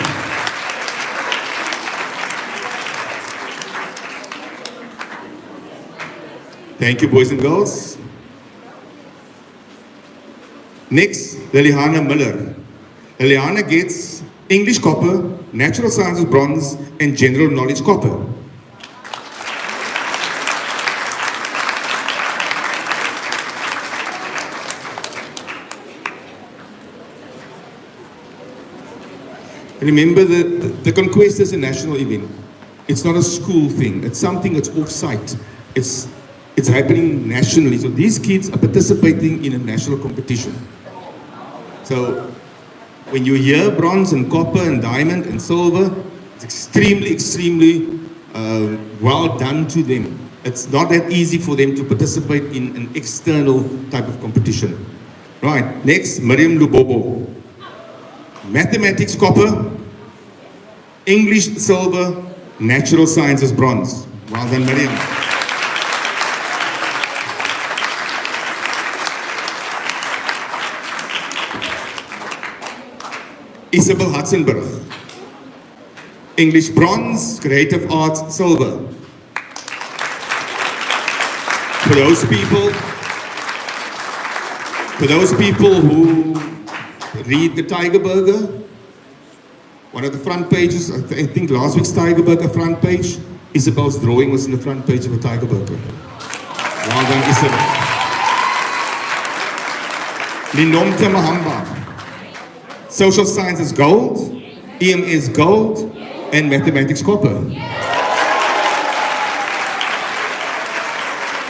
Thank you, boys and girls. Next, Liliana Miller. Liliana gets English copper, natural sciences bronze, and general knowledge copper. Remember, the Conquest is a national event. It's not a school thing. It's something that's off-site. It's happening nationally. So these kids are participating in a national competition. So when you hear bronze and copper and diamond and silver, it's extremely, extremely well done to them. It's not that easy for them to participate in an external type of competition. Right, next, Miriam Lubobo. Mathematics copper, English silver, natural sciences bronze. Well done, Miriam. Isabel Hudsenberg. English bronze, creative arts silver. For those people who read the Tiger Burger, one of the front pages, I think last week's Tiger Burger front page, Isabel's drawing was in the front page of a Tiger Burger. Well done, Isabel. Linomte Mahamba. Social sciences gold, EMS gold, and mathematics copper.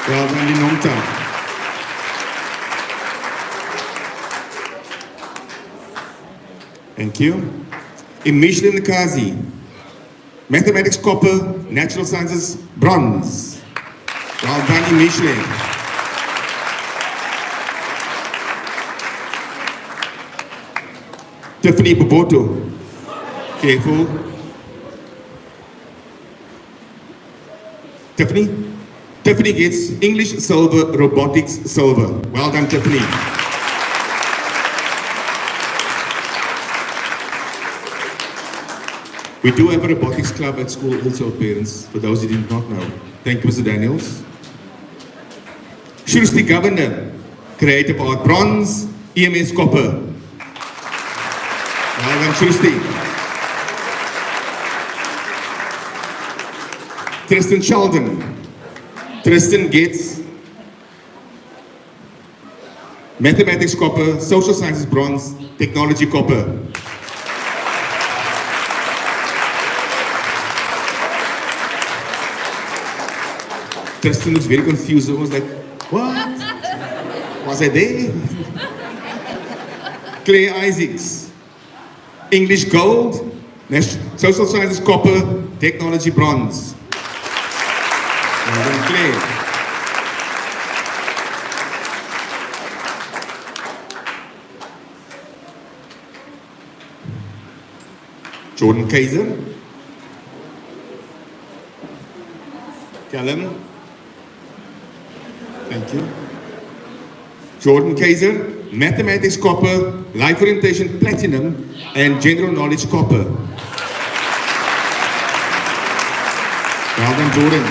Well done, Linomta. Thank you. Michelin Kazi. Mathematics copper, natural sciences bronze. Well done, Michelin. Tiffany Boboto. Careful. Tiffany? Tiffany gets English silver, robotics silver. Well done, Tiffany. We do have a robotics club at school also, parents, for those who did not know. Thank you, Mr. Daniels. Shrusti Governor, Creative Art bronze, EMS copper. Well done, Shrusti. Tristan Sheldon. Tristan gets Mathematics copper, Social Sciences bronze, Technology copper. Tristan looks very confused, almost like, what? Was I there? Claire Isaacs. English gold, Social Sciences copper, Technology bronze. Well done, Claire. Jordan Kaiser. Callum. Thank you. Jordan Kaiser, Mathematics copper, Life Orientation platinum, and General Knowledge copper. Well done, Jordan.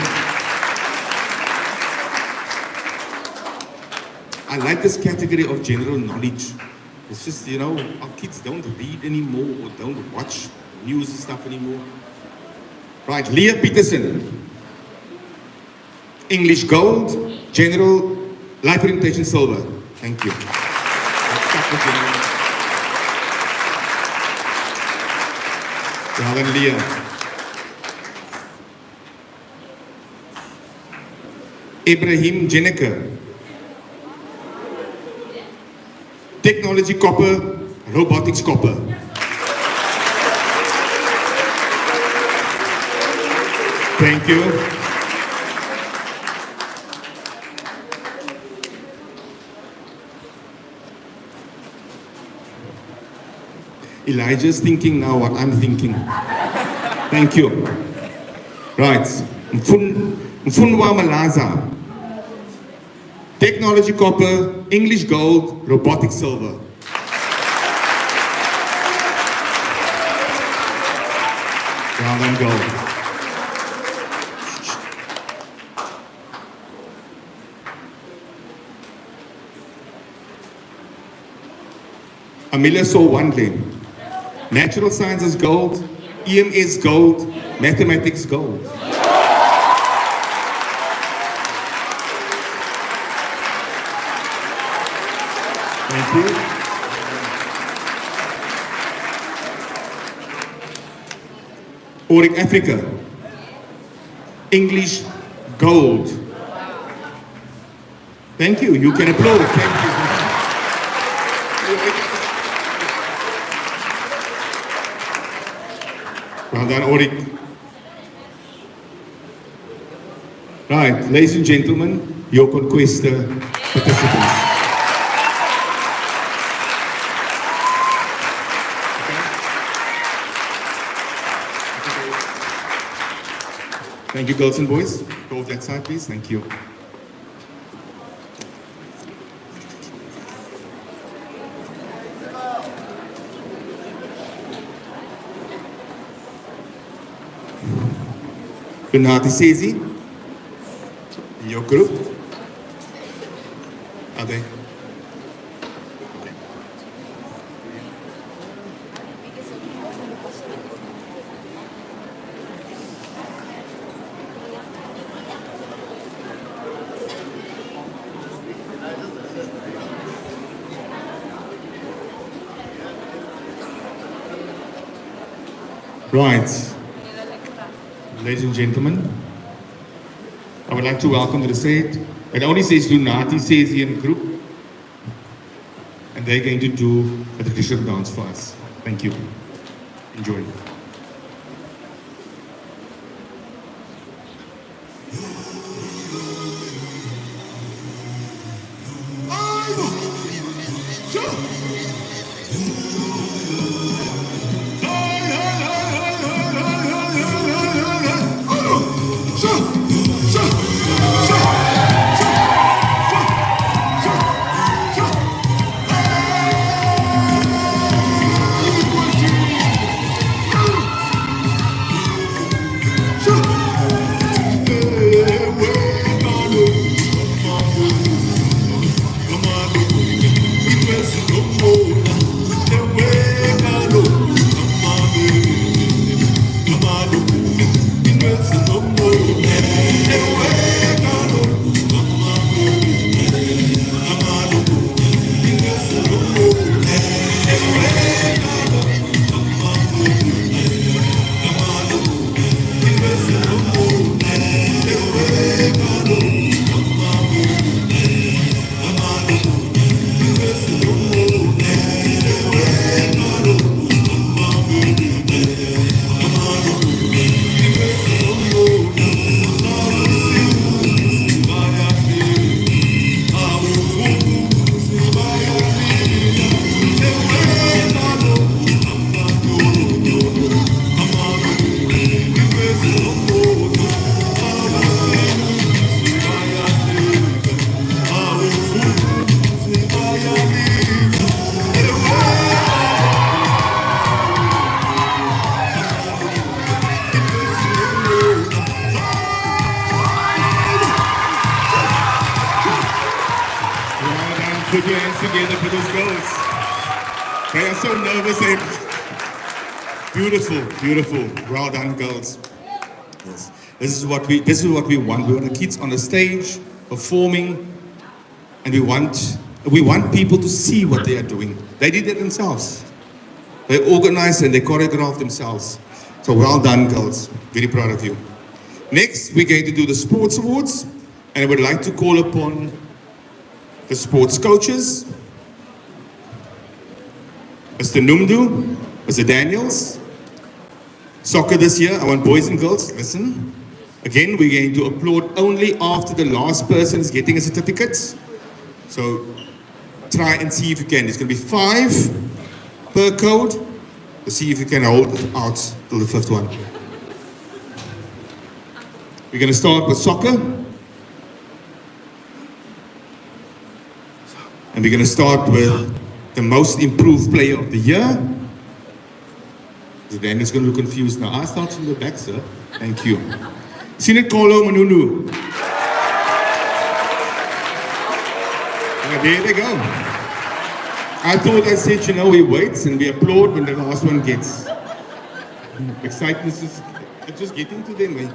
I like this category of general knowledge. It's just, you know, our kids don't read anymore or don't watch news and stuff anymore. Right, Leah Peterson. English gold, general, life orientation silver. Thank you. Well done, Leah. Ibrahim Jenneker. Technology copper, robotics copper. Thank you. Elijah's thinking now what I'm thinking. Thank you. Right. Mfunwa Malaza. Technology copper, English gold, robotics silver. Well done, gold. Amelia saw one lane. Natural sciences gold, EMS gold, mathematics gold. Thank you. Auric Africa, English gold. Thank you. You can applaud. Thank you. Well done, Auric. Right, ladies and gentlemen, your Conquest participants. Thank you, girls and boys. Go that side, please. Thank you. Benati Sezi, your group. Are they? Right. Ladies and gentlemen, I would like to welcome to the stage It only says Lunati says here in group. And they're going to do a traditional dance for us. Thank you. Enjoy. Put your hands together for those girls. They are so nervous. Beautiful, beautiful. Well done, girls. Yes. This is what we want. We want the kids on the stage performing, and we want people to see what they are doing. They did it themselves. They organized and they choreographed themselves. So well done, girls. Very proud of you. Next, we're going to do the sports awards, and I would like to call upon the sports coaches, Mr. Numdu, Mr. Daniels. Soccer this year, I want boys and girls, listen. Again, we're going to applaud only after the last person is getting a certificate. So try and see if you can. It's going to be 5 per code. Let's see if you can hold it out till the 5th one. We're going to start with soccer. And we're going to start with the most improved player of the year. So Daniel's going to look confused now. I start from the back, sir. Thank you. Sinekolo Manunu. Yeah, there they go. I thought I said, we wait and we applaud when the last one gets. Excitement is just getting to them. Eh?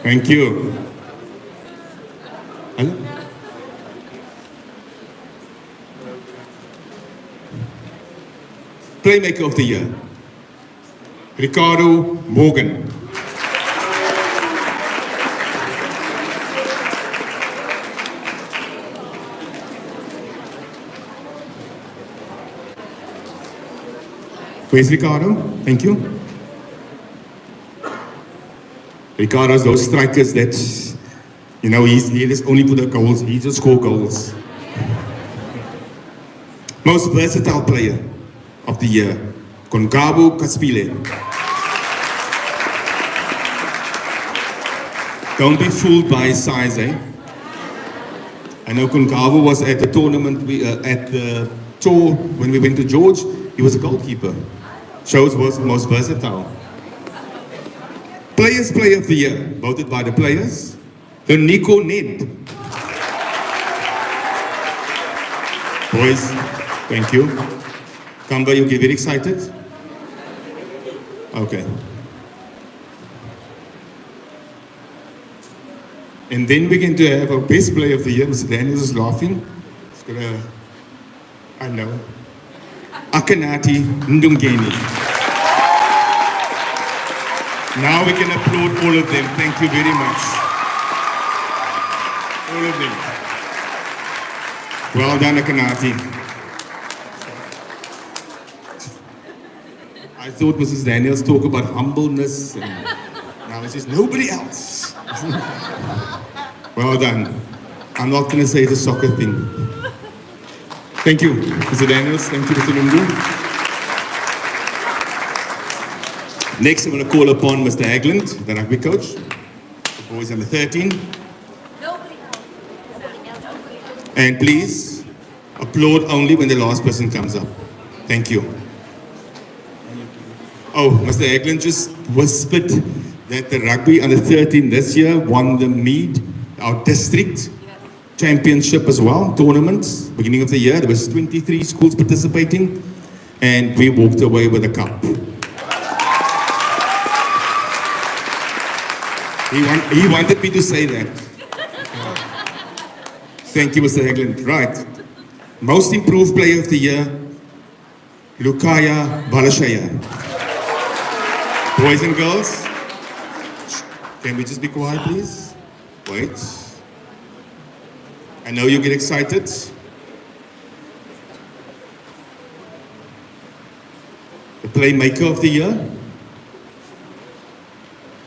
Thank you. Hello? Playmaker of the Year, Ricardo Morgan. Where's Ricardo? Thank you. Ricardo's those strikers that, he is only for the goals, he just score goals. Most versatile player of the year, Concabo Caspile. Don't be fooled by his size, eh? I know Concabo was at the tournament, at the tour when we went to George, he was a goalkeeper. Shows was most versatile. Players Player of the Year, voted by the players, the Nico Ned. Boys, thank you. Kamba, you get very excited? Okay. And then we're going to have our best player of the year. Mr. Daniels is laughing. He's gonna, I know. Akanati Ndungeni. Now we can applaud all of them. Thank you very much. All of them. Well done, Akanati. I thought Mrs. Daniels talk about humbleness, and now it says nobody else. Well done. I'm not going to say the soccer thing. Thank you, Mr. Daniels. Thank you, Mr. Lungu. Next, I'm going to call upon Mr. Hagland, the rugby coach, for boys under 13. And please, applaud only when the last person comes up. Thank you. Oh, Mr. Hagland just whispered that the rugby under 13 this year won the Mead, our district championship as well, tournament, beginning of the year. There was 23 schools participating, and we walked away with a cup. He wanted me to say that. Thank you, Mr. Hagland. Right. Most improved player of the year, Lukaya Balashaya. Boys and girls, can we just be quiet, please? Wait. I know you get excited. The playmaker of the year,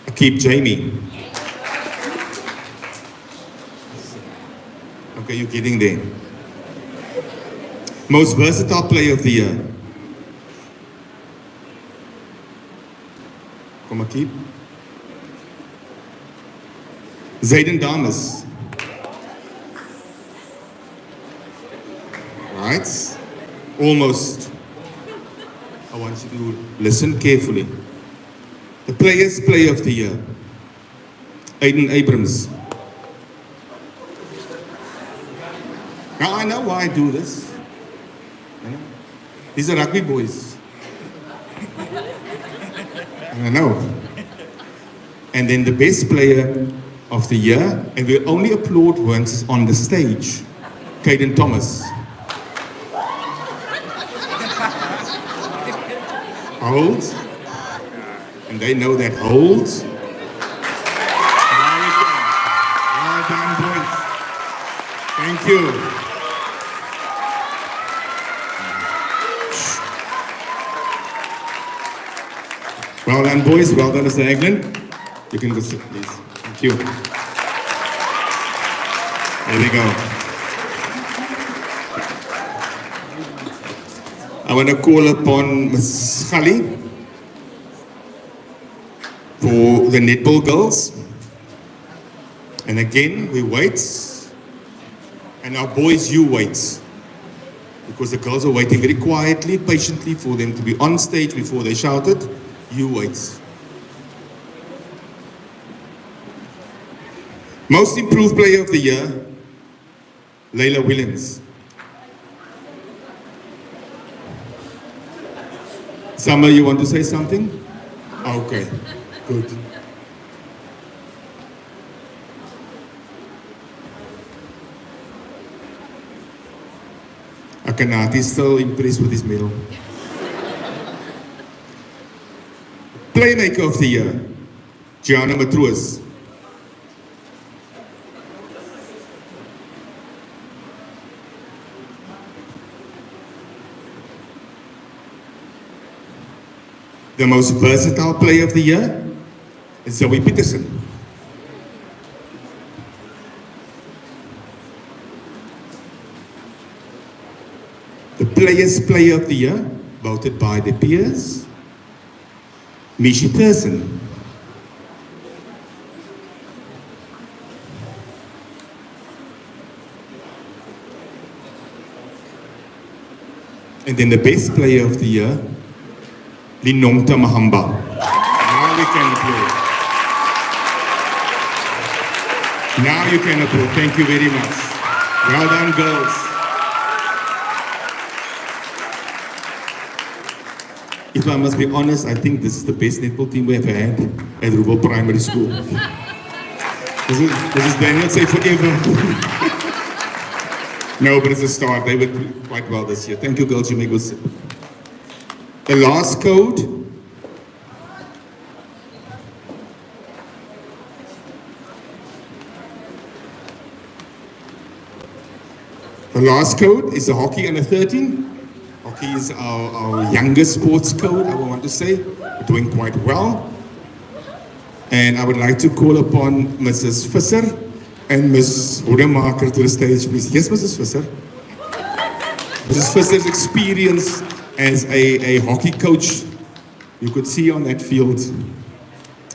Akib Jamie. Okay, you're getting there. Most versatile player of the year. Kom Akib. Zayden Damas. Right? Almost. I want you to listen carefully. The player's player of the year. Aiden Abrams. Now I know why I do this. You know? These are rugby boys. I know. And then the best player of the year, and we only applaud once on the stage, Caden Thomas. Hold. And they know that hold. Well done, boys. Thank you. Well done, boys. Well done, Mr. Hagland. You can go sit, please. Thank you. There we go. I want to call upon Ms. Khali for the netball girls. And again, we wait. And our boys, you wait. Because the girls are waiting very quietly, patiently for them to be on stage before they shouted. You wait. Most improved player of the year, Layla Williams. Summer, you want to say something? Okay, good. Akanati is still impressed with his medal. Playmaker of the year, Gianna Matruas. The most versatile player of the year is Zoe Peterson. The player's player of the year, voted by the peers, Mishi Thurston. And then the best player of the year, Linongta Mahamba. Now we can applaud. Now you can applaud. Thank you very much. Well done, girls. If I must be honest, I think this is the best netball team we ever had at Rouxville Primary School. This is Daniel say forever. No, but it's a start. They were quite well this year. Thank you, girls. You may go sit. The last code. The last code is the hockey under 13. Hockey is our youngest sports code, I want to say. We're doing quite well. And I would like to call upon Mrs. Visser and Ms. Hoedemaker to the stage, please. Yes, Mrs. Visser. Mrs. Visser's experience as a hockey coach, you could see on that field.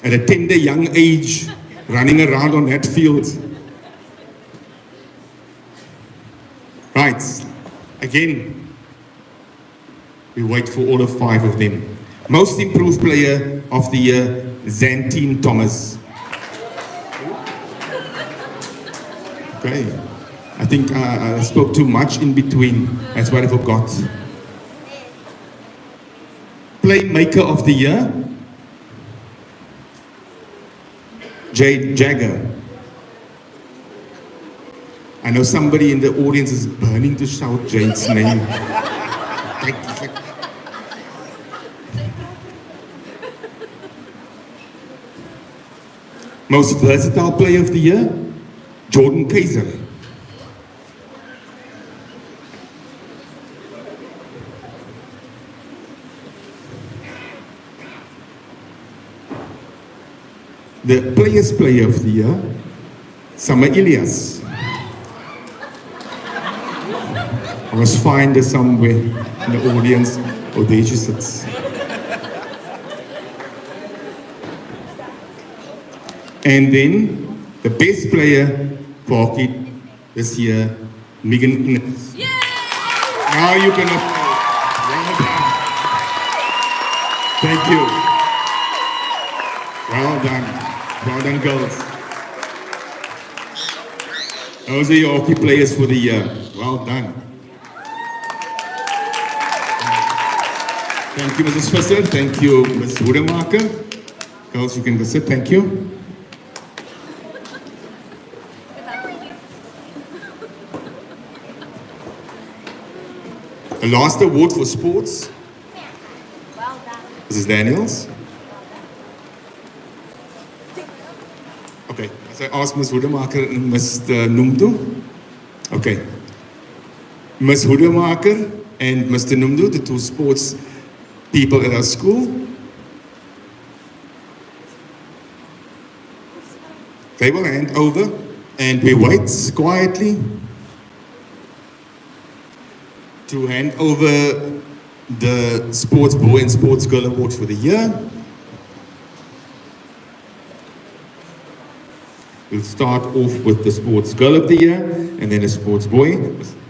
At a tender young age, running around on that field. Right, again, we wait for all 5 of them. Most improved player of the year, Zantine Thomas. Okay, I think I spoke too much in between, that's what I forgot. Playmaker of the year, Jade Jagger. I know somebody in the audience is burning to shout Jade's name. Most versatile player of the year, Jordan Kaiser. The players player of the year, Summer Elias. I must find her somewhere in the audience. Oh, there she sits. And then the best player for hockey this year, Megan Innes. Yeah! Now you can applaud. Well done. Thank you. Well done. Well done, girls. Those are your hockey players for the year. Well done. Thank you, Mrs. Visser. Thank you, Ms. Hoedemaker. Girls, you can go sit. Thank you. The last award for sports. Well done. Mrs. Daniels. Okay, so I ask Ms. Hoedemaker and Mr. Numdu. Okay. Ms. Hoedemaker and Mr. Numdu, the 2 sports people at our school. They will hand over and we wait quietly to hand over the Sports Boy and Sports Girl Award for the year. We'll start off with the Sports Girl of the Year and then the Sports Boy.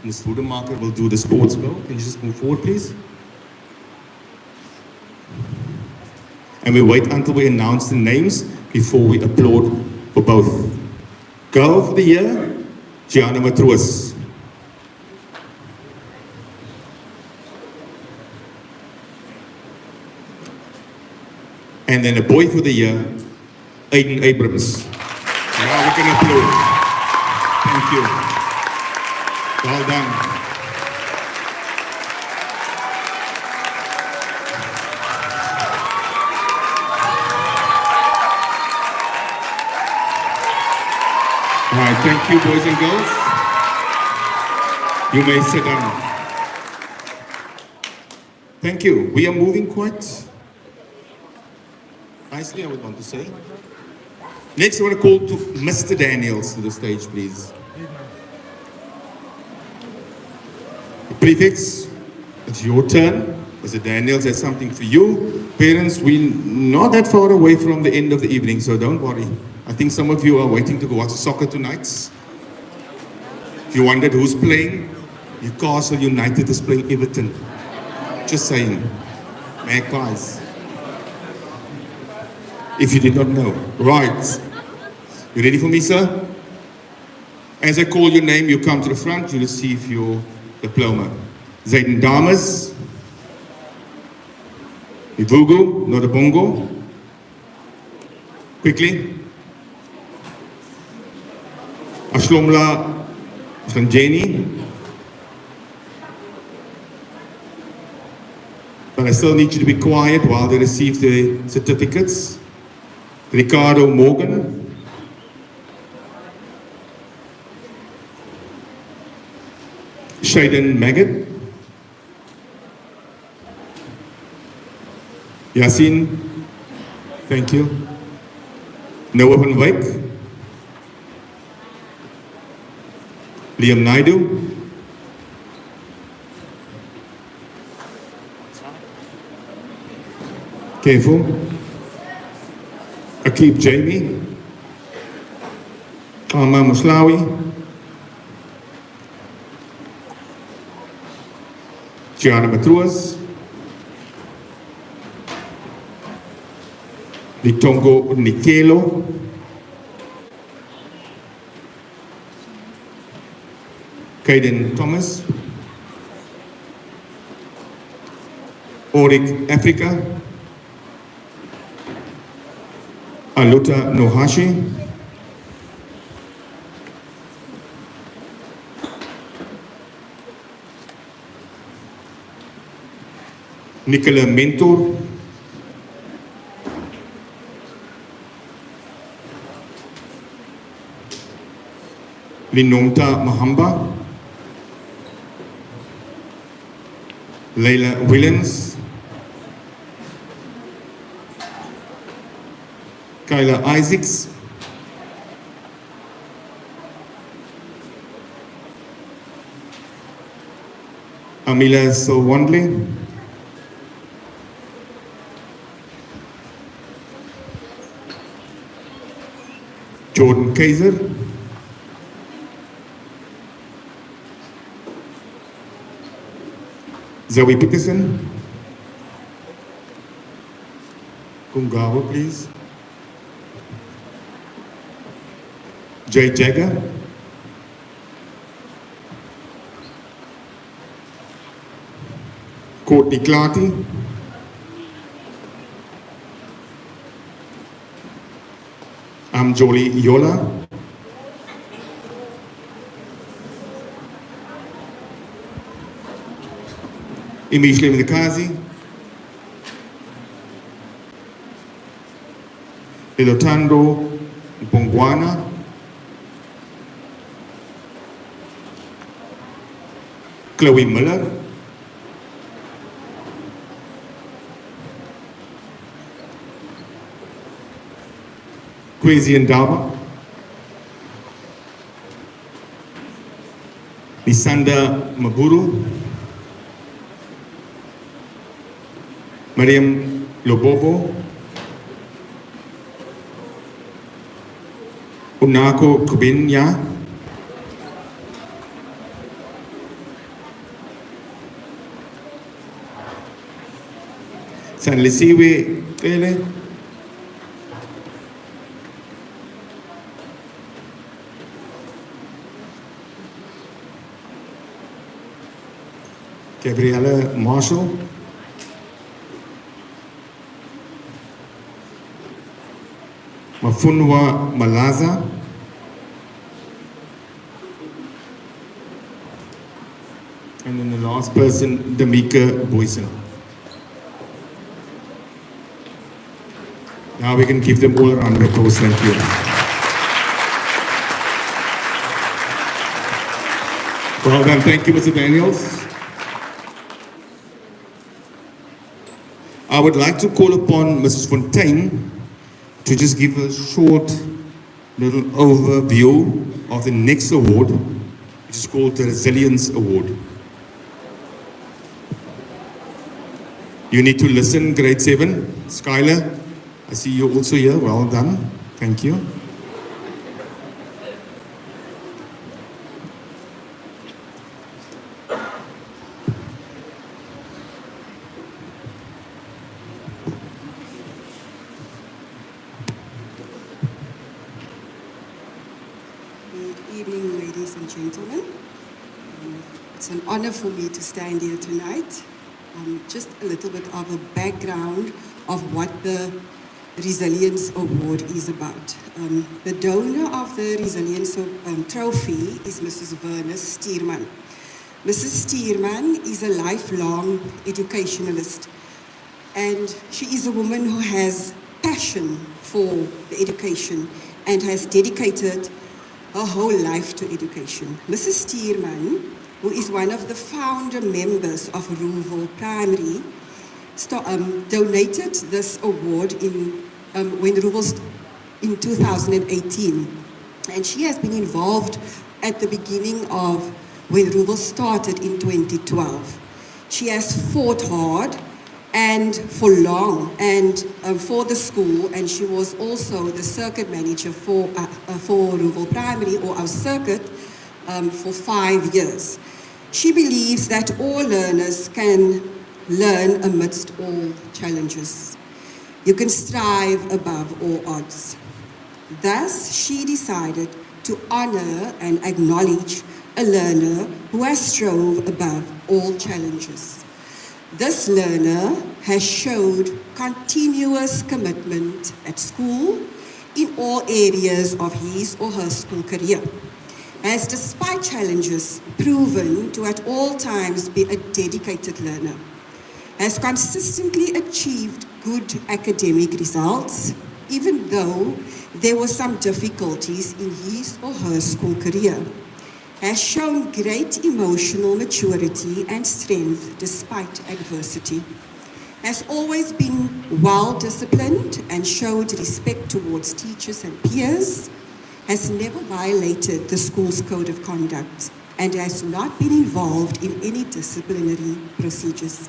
Ms. Hoedemaker will do the Sports Girl. Can you just move forward, please? And we wait until we announce the names before we applaud for both. Girl of the Year, Gianna Matroos. And then a Boy for the Year, Aiden Abrams. Now we can applaud. Thank you. Well done. All right, thank you, boys and girls. You may sit down. Thank you. We are moving quite nicely, I would want to say. Next, I want to call to Mr. Daniels to the stage, please. The prefects, it's your turn. Mr. Daniels has something for you. Parents, we're not that far away from the end of the evening, so don't worry. I think some of you are waiting to go watch soccer tonight. If you wondered who's playing, Newcastle United is playing Everton. Just saying. Magpies. If you did not know. Right. You ready for me, sir? As I call your name, you come to the front, you receive your diploma. Zayden Damas. Ivugu, Nodabongo. Quickly. Ashlomla Sanjani. But I still need you to be quiet while they receive the certificates. Ricardo Morgan. Shaden Maggot. Yasin, thank you. Noah van Wyk. Liam Naidu. Careful. Akib Jamie. Alma Muslawi. Gianna Matruas. Litongo Nikelo. Kaden Thomas. Orik Africa. Aluta Nohashi. Nicola Mentor. Linomta Mahamba. Leila Williams. Kyla Isaacs. Amila Sowandley. Jordan Kaiser. Zoe Peterson. Kungawa, please. Jay Jagger. Courtney Clarty. I'm Jolie Yola. Immediately Mdikazi. Elotando Mpongwana. Chloe Miller. Kwesi Ndaba. Nisanda Maburu. Mariam Lobobo. Unako Kubinya. Sanlisiwe Tele. Gabriella Marshall. Mafunwa Malaza. And then the last person, Damika Boyson. Now we can give them all a round of applause. Thank you. Well done. Thank you, Mr. Daniels. I would like to call upon Mrs. Fontaine to just give a short little overview of the next award, which is called the Resilience Award. You need to listen, grade 7. Skylar, I see you also here. Well done. Thank you. Good evening, ladies and gentlemen. It's an honor for me to stand here tonight. Just a little bit of a background of what the Resilience Award is about. The donor of the Resilience Trophy is Mrs. Verna Stearman. Mrs. Stearman is a lifelong educationalist, and she is a woman who has passion for the education and has dedicated her whole life to education. Mrs. Stearman who is one of the founder members of Rouxville Primary, donated this award when Rouxville in 2018. And she has been involved at the beginning of when Rouxville started in 2012. She has fought hard and for long and for the school, and she was also the circuit manager for Rouxville Primary, or our circuit, for 5 years. She believes that all learners can learn amidst all challenges. You can strive above all odds. Thus, she decided to honor and acknowledge a learner who has strove above all challenges. This learner has showed continuous commitment at school in all areas of his or her school career, has despite challenges proven to at all times be a dedicated learner, has consistently achieved good academic results, even though there were some difficulties in his or her school career, has shown great emotional maturity and strength despite adversity, has always been well-disciplined and showed respect towards teachers and peers, has never violated the school's code of conduct, and has not been involved in any disciplinary procedures,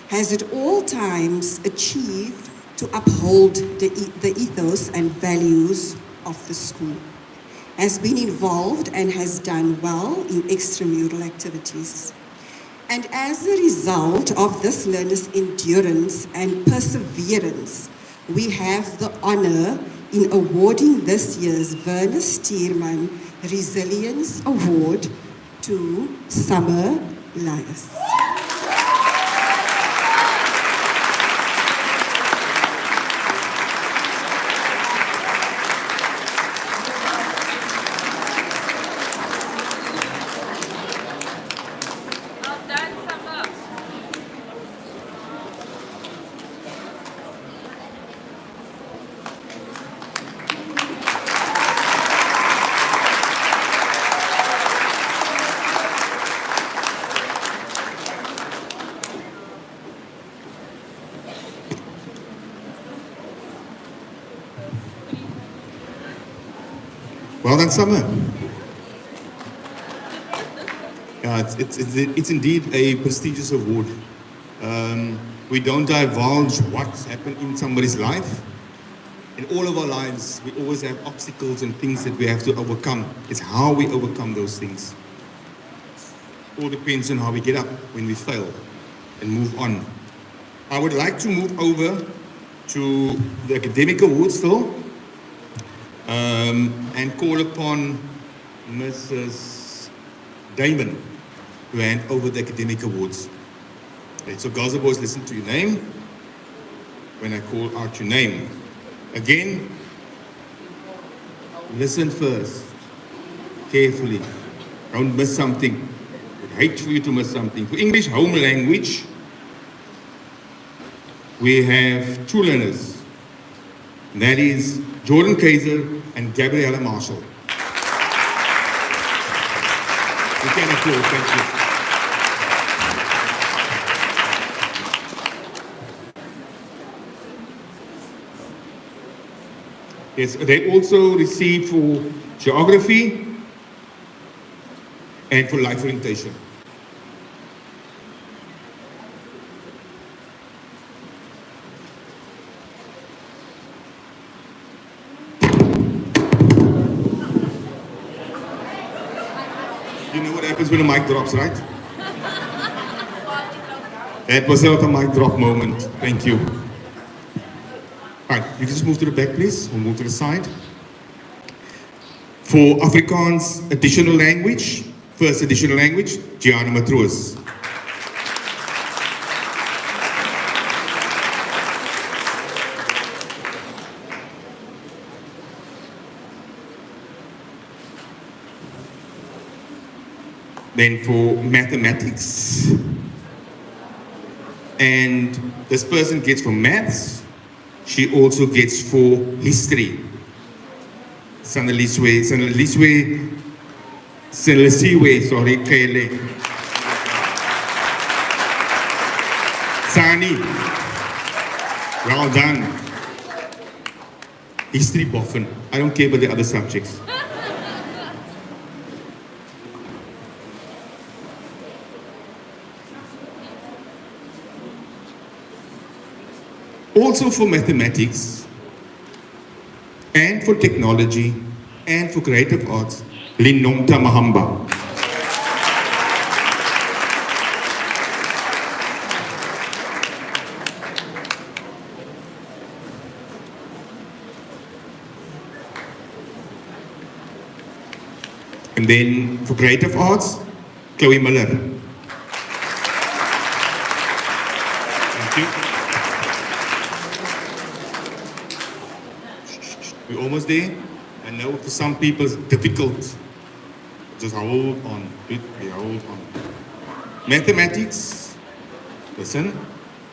has at all times achieved to uphold the ethos and values of the school, has been involved and has done well in extramural activities. And as a result of this learner's endurance and perseverance, we have the honor in awarding this year's Werner Stearman Resilience Award to Summer Elias. Well done, Summer. Yeah, it's indeed a prestigious award. We don't divulge what's happened in somebody's life. In all of our lives, we always have obstacles and things that we have to overcome. It's how we overcome those things. It all depends on how we get up when we fail and move on. I would like to move over to the academic awards still. And call upon Mrs. Damon to hand over the academic awards. Okay, so girls and boys, listen to your name when I call out your name. Again, listen first, carefully. Don't miss something. I'd hate for you to miss something. For English home language, we have 2 learners. And that is Jordan Kaiser and Gabriella Marshall. You can applaud, thank you. Yes, they also received for geography and for life orientation. You know what happens when a mic drops, right? That was not a mic drop moment. Thank you. All right, you can just move to the back, please. We'll move to the side. For Afrikaans additional language, first additional language, Gianna Matroos. Then for mathematics, and this person gets for maths, she also gets Selesiwe, sorry, Kele. Sani, well done. History boffin. I don't care about the other subjects. Also for mathematics, and for technology, and for creative arts, Linomta Mahamba. And then for creative arts, Chloe Miller. Thank you. We're almost there. I know for some people it's difficult. Just hold on, hold on. Mathematics, listen,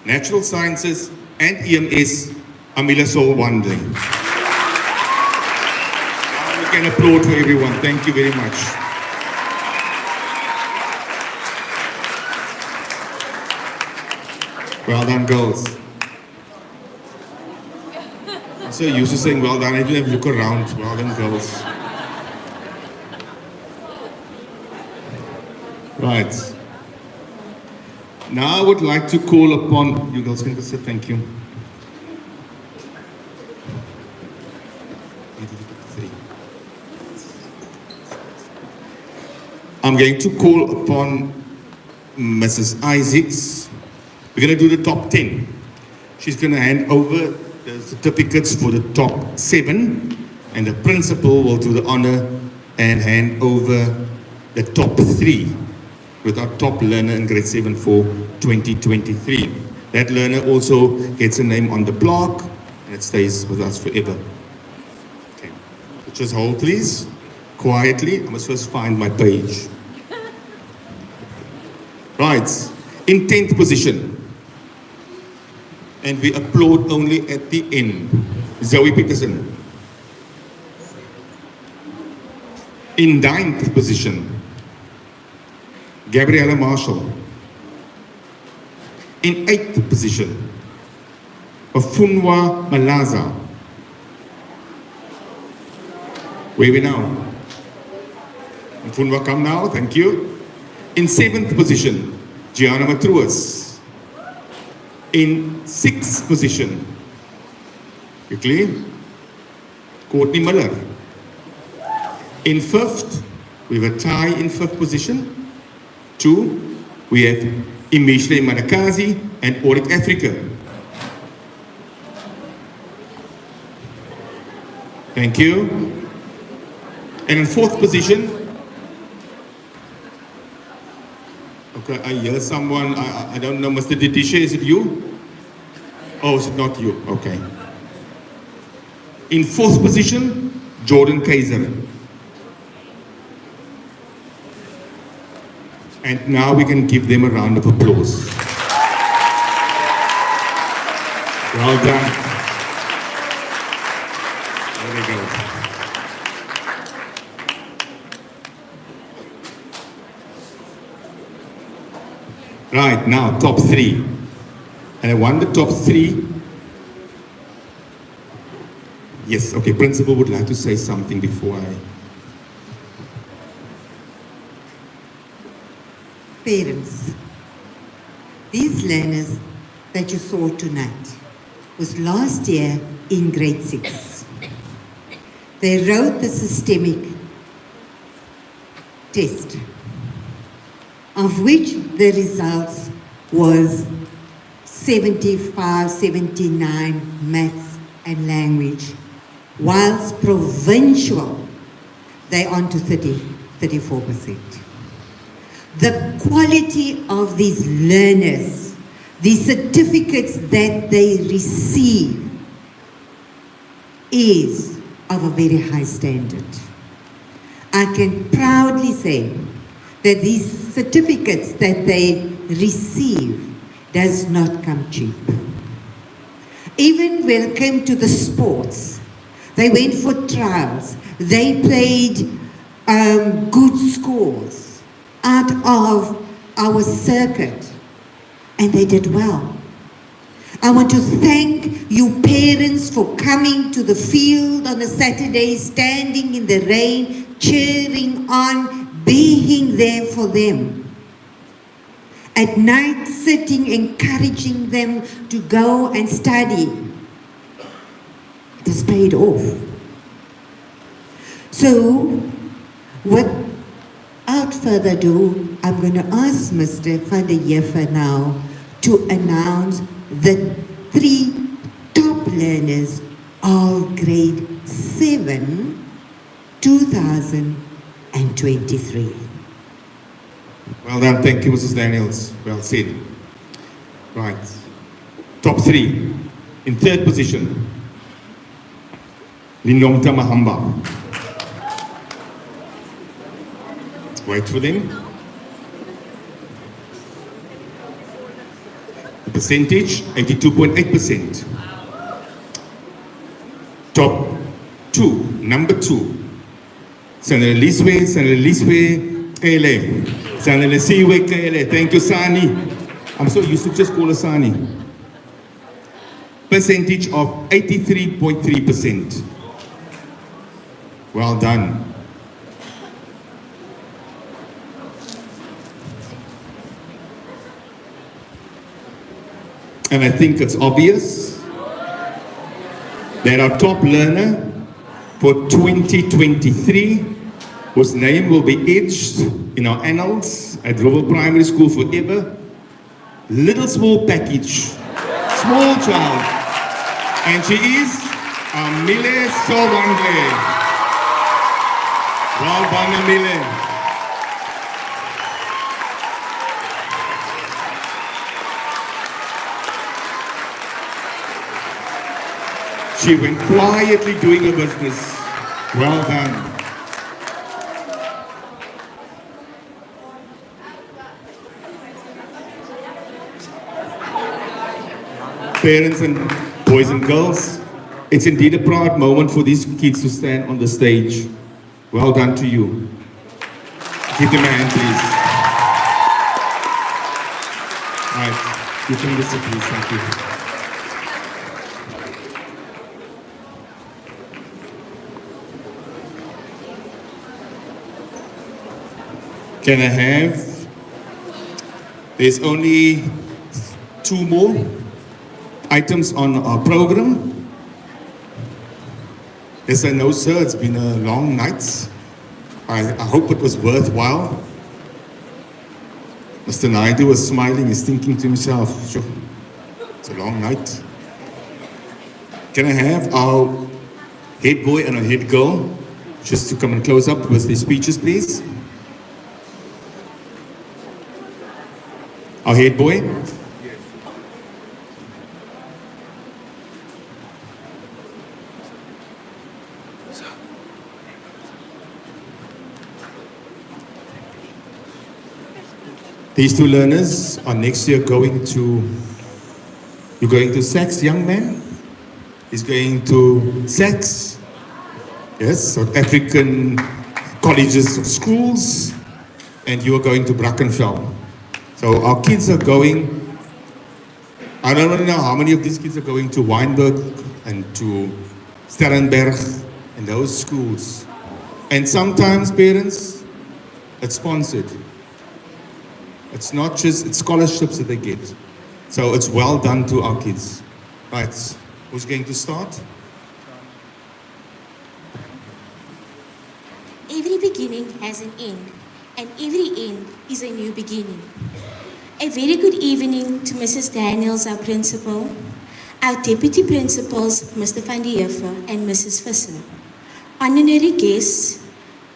natural sciences and EMS, Amila Soul Wandling. We can applaud for everyone. Thank you very much. Well done, girls. I'm so used to saying well done, I didn't have to look around. Well done, girls. Right. Now I would like to call upon, you girls can go sit, thank you. I'm going to call upon Mrs. Isaacs. We're going to do the top 10. She's going to hand over the certificates for the top 7, and the principal will do the honor and hand over the top 3 with our top learner in grade 7 for 2023. That learner also gets a name on the plaque and it stays with us forever. Okay, so just hold please, quietly. I must first find my page. Right, in 10th position. And we applaud only at the end. Zoe Peterson. In 9th position, Gabriella Marshall. In 8th position, Afunwa Malaza. Where are we now? Afunwa, come now, thank you. In 7th position, Gianna Matruas. In 6th position, quickly, Courtney Miller. In 5th, we have a tie in 5th position. 2, we have Imishle Manakazi and Auric Africa. Thank you. And in 4th position, okay, I hear someone, I don't know, Mr. Didisha, is it you? Oh, is it not you? Okay. In 4th position, Jordan Kaiser. And now we can give them a round of applause. Well done. There we go. Right, now top 3. And I want the top 3. Yes, okay, principal would like to say something before I... Parents, these learners that you saw tonight was last year in grade 6. They wrote the systemic test, of which the results was 75, 79 maths and language, whilst provincial, they're on to 34%. The quality of these learners, the certificates that they receive is of a very high standard. I can proudly say that these certificates that they receive does not come cheap. Even when it came to the sports, they went for trials, they played good schools out of our circuit, and they did well. I want to thank you parents for coming to the field on a Saturday, standing in the rain, cheering on, being there for them. At night, sitting, encouraging them to go and study. It has paid off. So, without further ado, I'm going to ask Mr. Van der Heever now to announce the 3 top learners of grade 7, 2023. Well done, thank you, Mrs. Daniels. Well said. Right. Top 3. In 3rd position, Linongta Mahamba. Wait for them. The percentage, 82.8%. Top 2, number 2. Senator Liswe, Kele. Senator Siwe, Kele. Thank you, Sani. I'm so used to just call her Sani. Percentage of 83.3%. Well done. And I think it's obvious that our top learner for 2023, whose name will be etched in our annals at Rouxville Primary School forever, little small package, small child, and she is Amile Sovangle. Well done, Amile. She went quietly doing her business. Well done. Parents and boys and girls, it's indeed a proud moment for these kids to stand on the stage. Well done to you. Give them a hand, please. Right, you can listen, please. Thank you. Can I have? There's only 2 more items on our program. Yes, I know, sir, it's been a long night. I hope it was worthwhile. Mr. Naidu was smiling, he's thinking to himself, sure, it's a long night. Can I have our head boy and our head girl just to come and close up with their speeches, please? Our head boy. These 2 learners are next year going to, you're going to SACS, young man? He's going to SACS, yes, South African colleges of schools, and you are going to Brackenfell. So our kids are going, I don't know how many of these kids are going to Weinberg and to Sterrenberg and those schools. And sometimes parents, it's sponsored. It's not just, it's scholarships that they get. So it's well done to our kids. Right, who's going to start? Every beginning has an end, and every end is a new beginning. A very good evening to Mrs. Daniels, our principal, our deputy principals, Mr. Van der Heever and Mrs. Visser, honorary guests,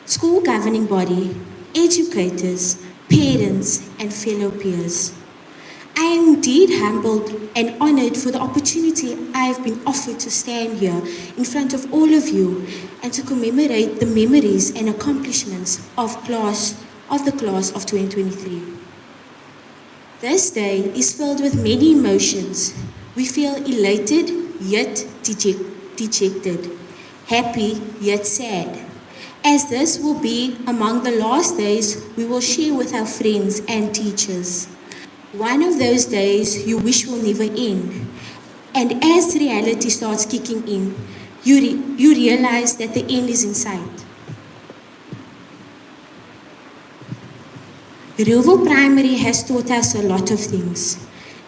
school governing body, educators, parents, and fellow peers. I am indeed humbled and honored for the opportunity I have been offered to stand here in front of all of you and to commemorate the memories and accomplishments of the class of 2023. This day is filled with many emotions. We feel elated yet dejected, happy yet sad, as this will be among the last days we will share with our friends and teachers. One of those days you wish will never end. And as reality starts kicking in, you realize that the end is in sight. Rouxville Primary has taught us a lot of things.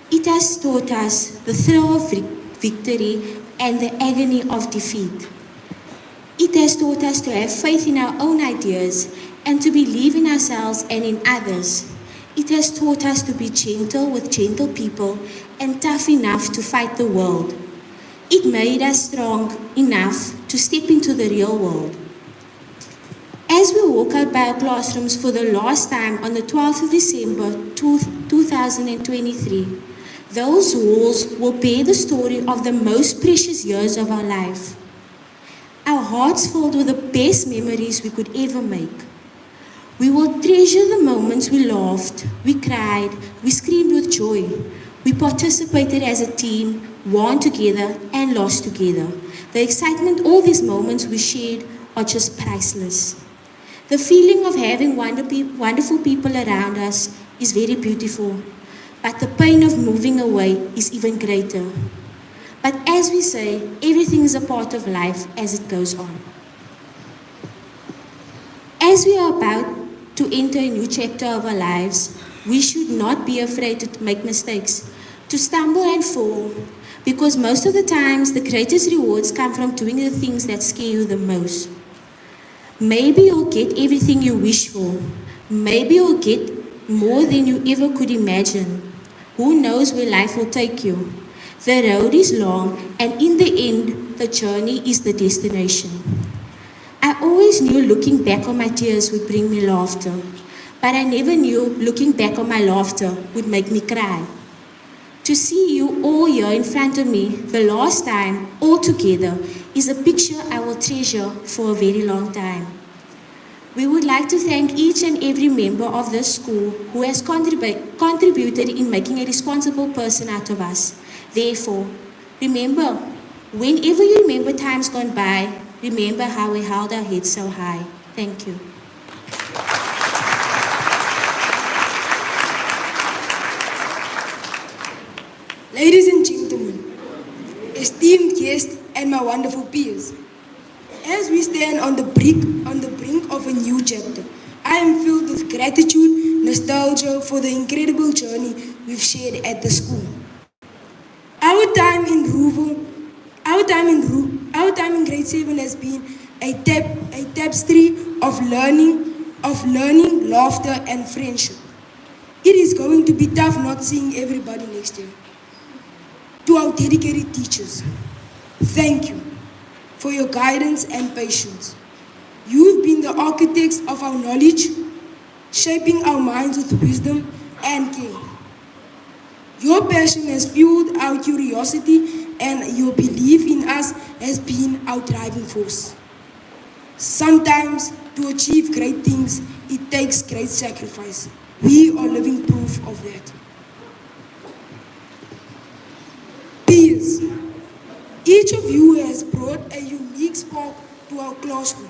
It has taught us the thrill of victory and the agony of defeat. It has taught us to have faith in our own ideas and to believe in ourselves and in others. It has taught us to be gentle with gentle people and tough enough to fight the world. It made us strong enough to step into the real world. As we walk out by our classrooms for the last time on the 12th of December 2023, those walls will bear the story of the most precious years of our life. Our hearts filled with the best memories we could ever make. We will treasure the moments we laughed, we cried, we screamed with joy. We participated as a team, won together and lost together. The excitement all these moments we shared are just priceless. The feeling of having wonderful people around us is very beautiful, but the pain of moving away is even greater. But as we say, everything is a part of life as it goes on. As we are about to enter a new chapter of our lives, we should not be afraid to make mistakes, to stumble and fall, because most of the times the greatest rewards come from doing the things that scare you the most. Maybe you'll get everything you wish for. Maybe you'll get more than you ever could imagine. Who knows where life will take you? The road is long, and in the end, the journey is the destination. I always knew looking back on my tears would bring me laughter, but I never knew looking back on my laughter would make me cry. To see you all here in front of me the last time, all together, is a picture I will treasure for a very long time. We would like to thank each and every member of this school who has contributed in making a responsible person out of us. Therefore, remember, whenever you remember times gone by, remember how we held our heads so high. Thank you. Ladies and gentlemen, esteemed guests and my wonderful peers, as we stand on the brink of a new chapter, I am filled with gratitude, nostalgia for the incredible journey we've shared at the school. Our time in Rouxville, our time in grade 7 has been a tapestry of learning, laughter, and friendship. It is going to be tough not seeing everybody next year. To our dedicated teachers, thank you for your guidance and patience. You've been the architects of our knowledge, shaping our minds with wisdom and care. Your passion has fueled our curiosity, and your belief in us has been our driving force. Sometimes, to achieve great things, it takes great sacrifice. We are living proof of that. Peers, each of you has brought a unique spark to our classroom.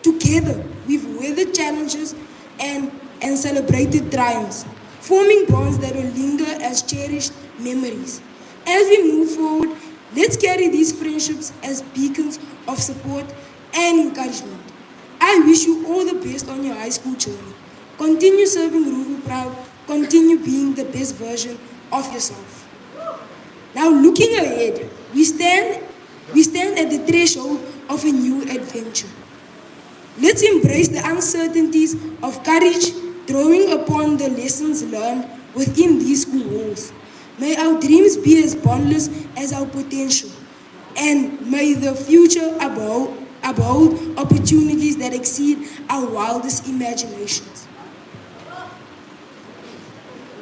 Together, we've weathered challenges and celebrated triumphs, forming bonds that will linger as cherished memories. As we move forward, let's carry these friendships as beacons of support and encouragement. I wish you all the best on your high school journey. Continue serving Rouxville proud, continue being the best version of yourself. Now looking ahead, we stand at the threshold of a new adventure. Let's embrace the uncertainties of courage, drawing upon the lessons learned within these school walls. May our dreams be as boundless as our potential, and may the future uphold opportunities that exceed our wildest imaginations.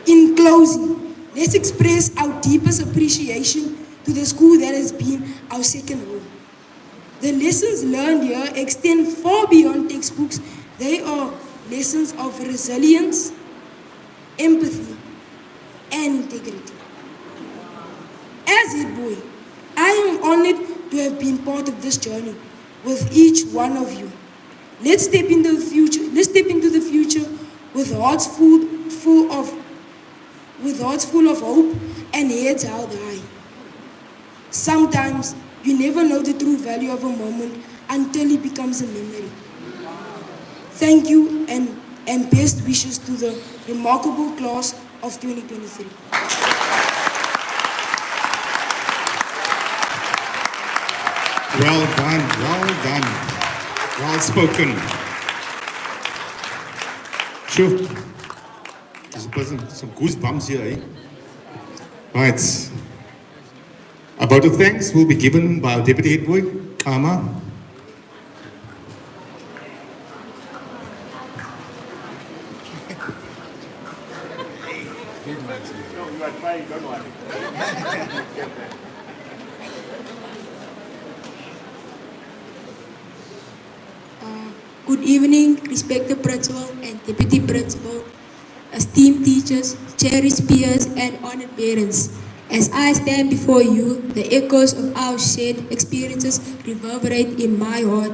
In closing, let's express our deepest appreciation to the school that has been our second home. The lessons learned here extend far beyond textbooks. They are lessons of resilience, empathy, and integrity. As head boy, I am honored to have been part of this journey with each one of you. Let's step into the future. Let's step into the future with hearts full of hope and heads held high. Sometimes you never know the true value of a moment until it becomes a memory. Thank you and best wishes to the remarkable class of 2023. Well done, well spoken. Sure. Some goosebumps here, eh? Right. A vote of thanks will be given by our Deputy Head Boy, Ama. Good evening, respected principal and deputy principal, esteemed teachers, cherished peers, and honored parents. As I stand before you, the echoes of our shared experiences reverberate in my heart.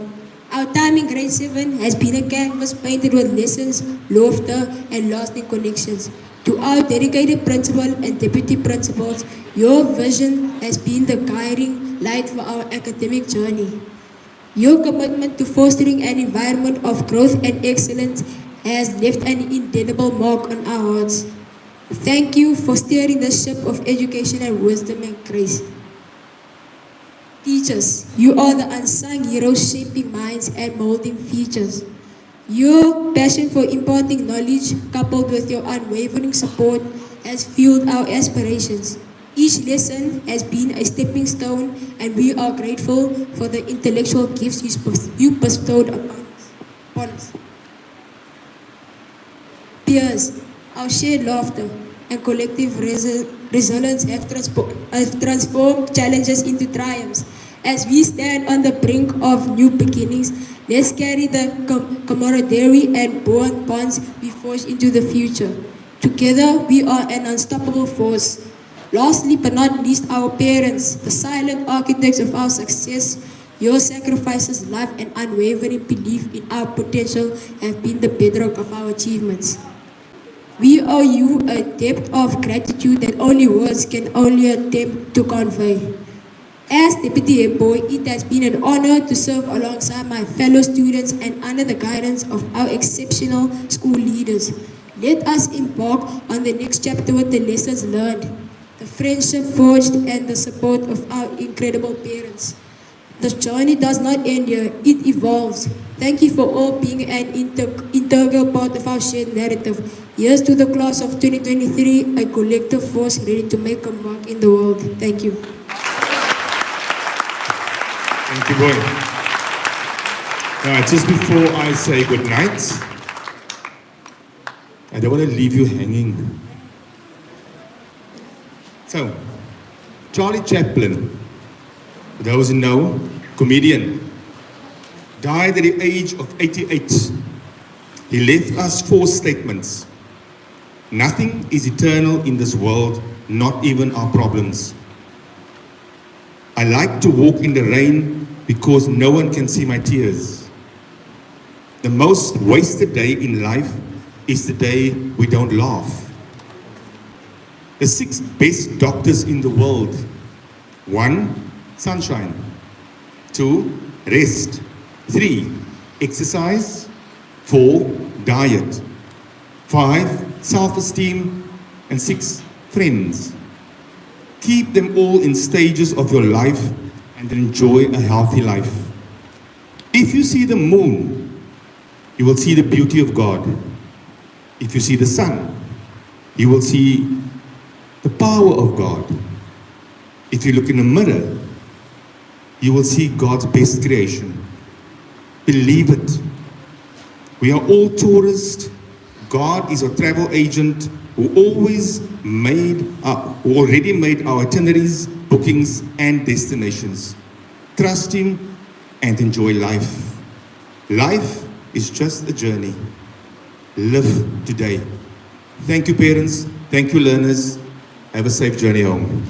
Our time in grade 7 has been a canvas painted with lessons, laughter, and lasting connections. To our dedicated principal and deputy principals, your vision has been the guiding light for our academic journey. Your commitment to fostering an environment of growth and excellence has left an indelible mark on our hearts. Thank you for steering the ship of education and wisdom and grace. Teachers, you are the unsung heroes shaping minds and molding futures. Your passion for imparting knowledge, coupled with your unwavering support, has fueled our aspirations. Each lesson has been a stepping stone, and we are grateful for the intellectual gifts you bestowed upon us. Peers, our shared laughter and collective resilience have transformed challenges into triumphs. As we stand on the brink of new beginnings, let's carry the camaraderie and bonds we forge into the future. Together, we are an unstoppable force. Lastly but not least, our parents, the silent architects of our success. Your sacrifices, love, and unwavering belief in our potential have been the bedrock of our achievements. We owe you a depth of gratitude that only words can only attempt to convey. As Deputy Head Boy, it has been an honor to serve alongside my fellow students and under the guidance of our exceptional school leaders. Let us embark on the next chapter with the lessons learned, the friendship forged, and the support of our incredible parents. The journey does not end here, it evolves. Thank you for all being an integral part of our shared narrative. Here's to the class of 2023, a collective force ready to make a mark in the world. Thank you. Thank you, boy. Now, just before I say good night, I don't want to leave you hanging. So, Charlie Chaplin, for those who know, comedian, died at the age of 88. He left us 4 statements. Nothing is eternal in this world, not even our problems. I like to walk in the rain because no one can see my tears. The most wasted day in life is the day we don't laugh. The 6 best doctors in the world. 1, sunshine. 2, rest. 3, exercise. 4, diet. 5, self-esteem. And 6, friends. Keep them all in stages of your life and enjoy a healthy life. If you see the moon, you will see the beauty of God. If you see the sun, you will see the power of God. If you look in the mirror, you will see God's best creation. Believe it. We are all tourists. God is our travel agent who already made our itineraries, bookings, and destinations. Trust Him and enjoy life. Life is just a journey. Live today. Thank you, parents. Thank you, learners. Have a safe journey home.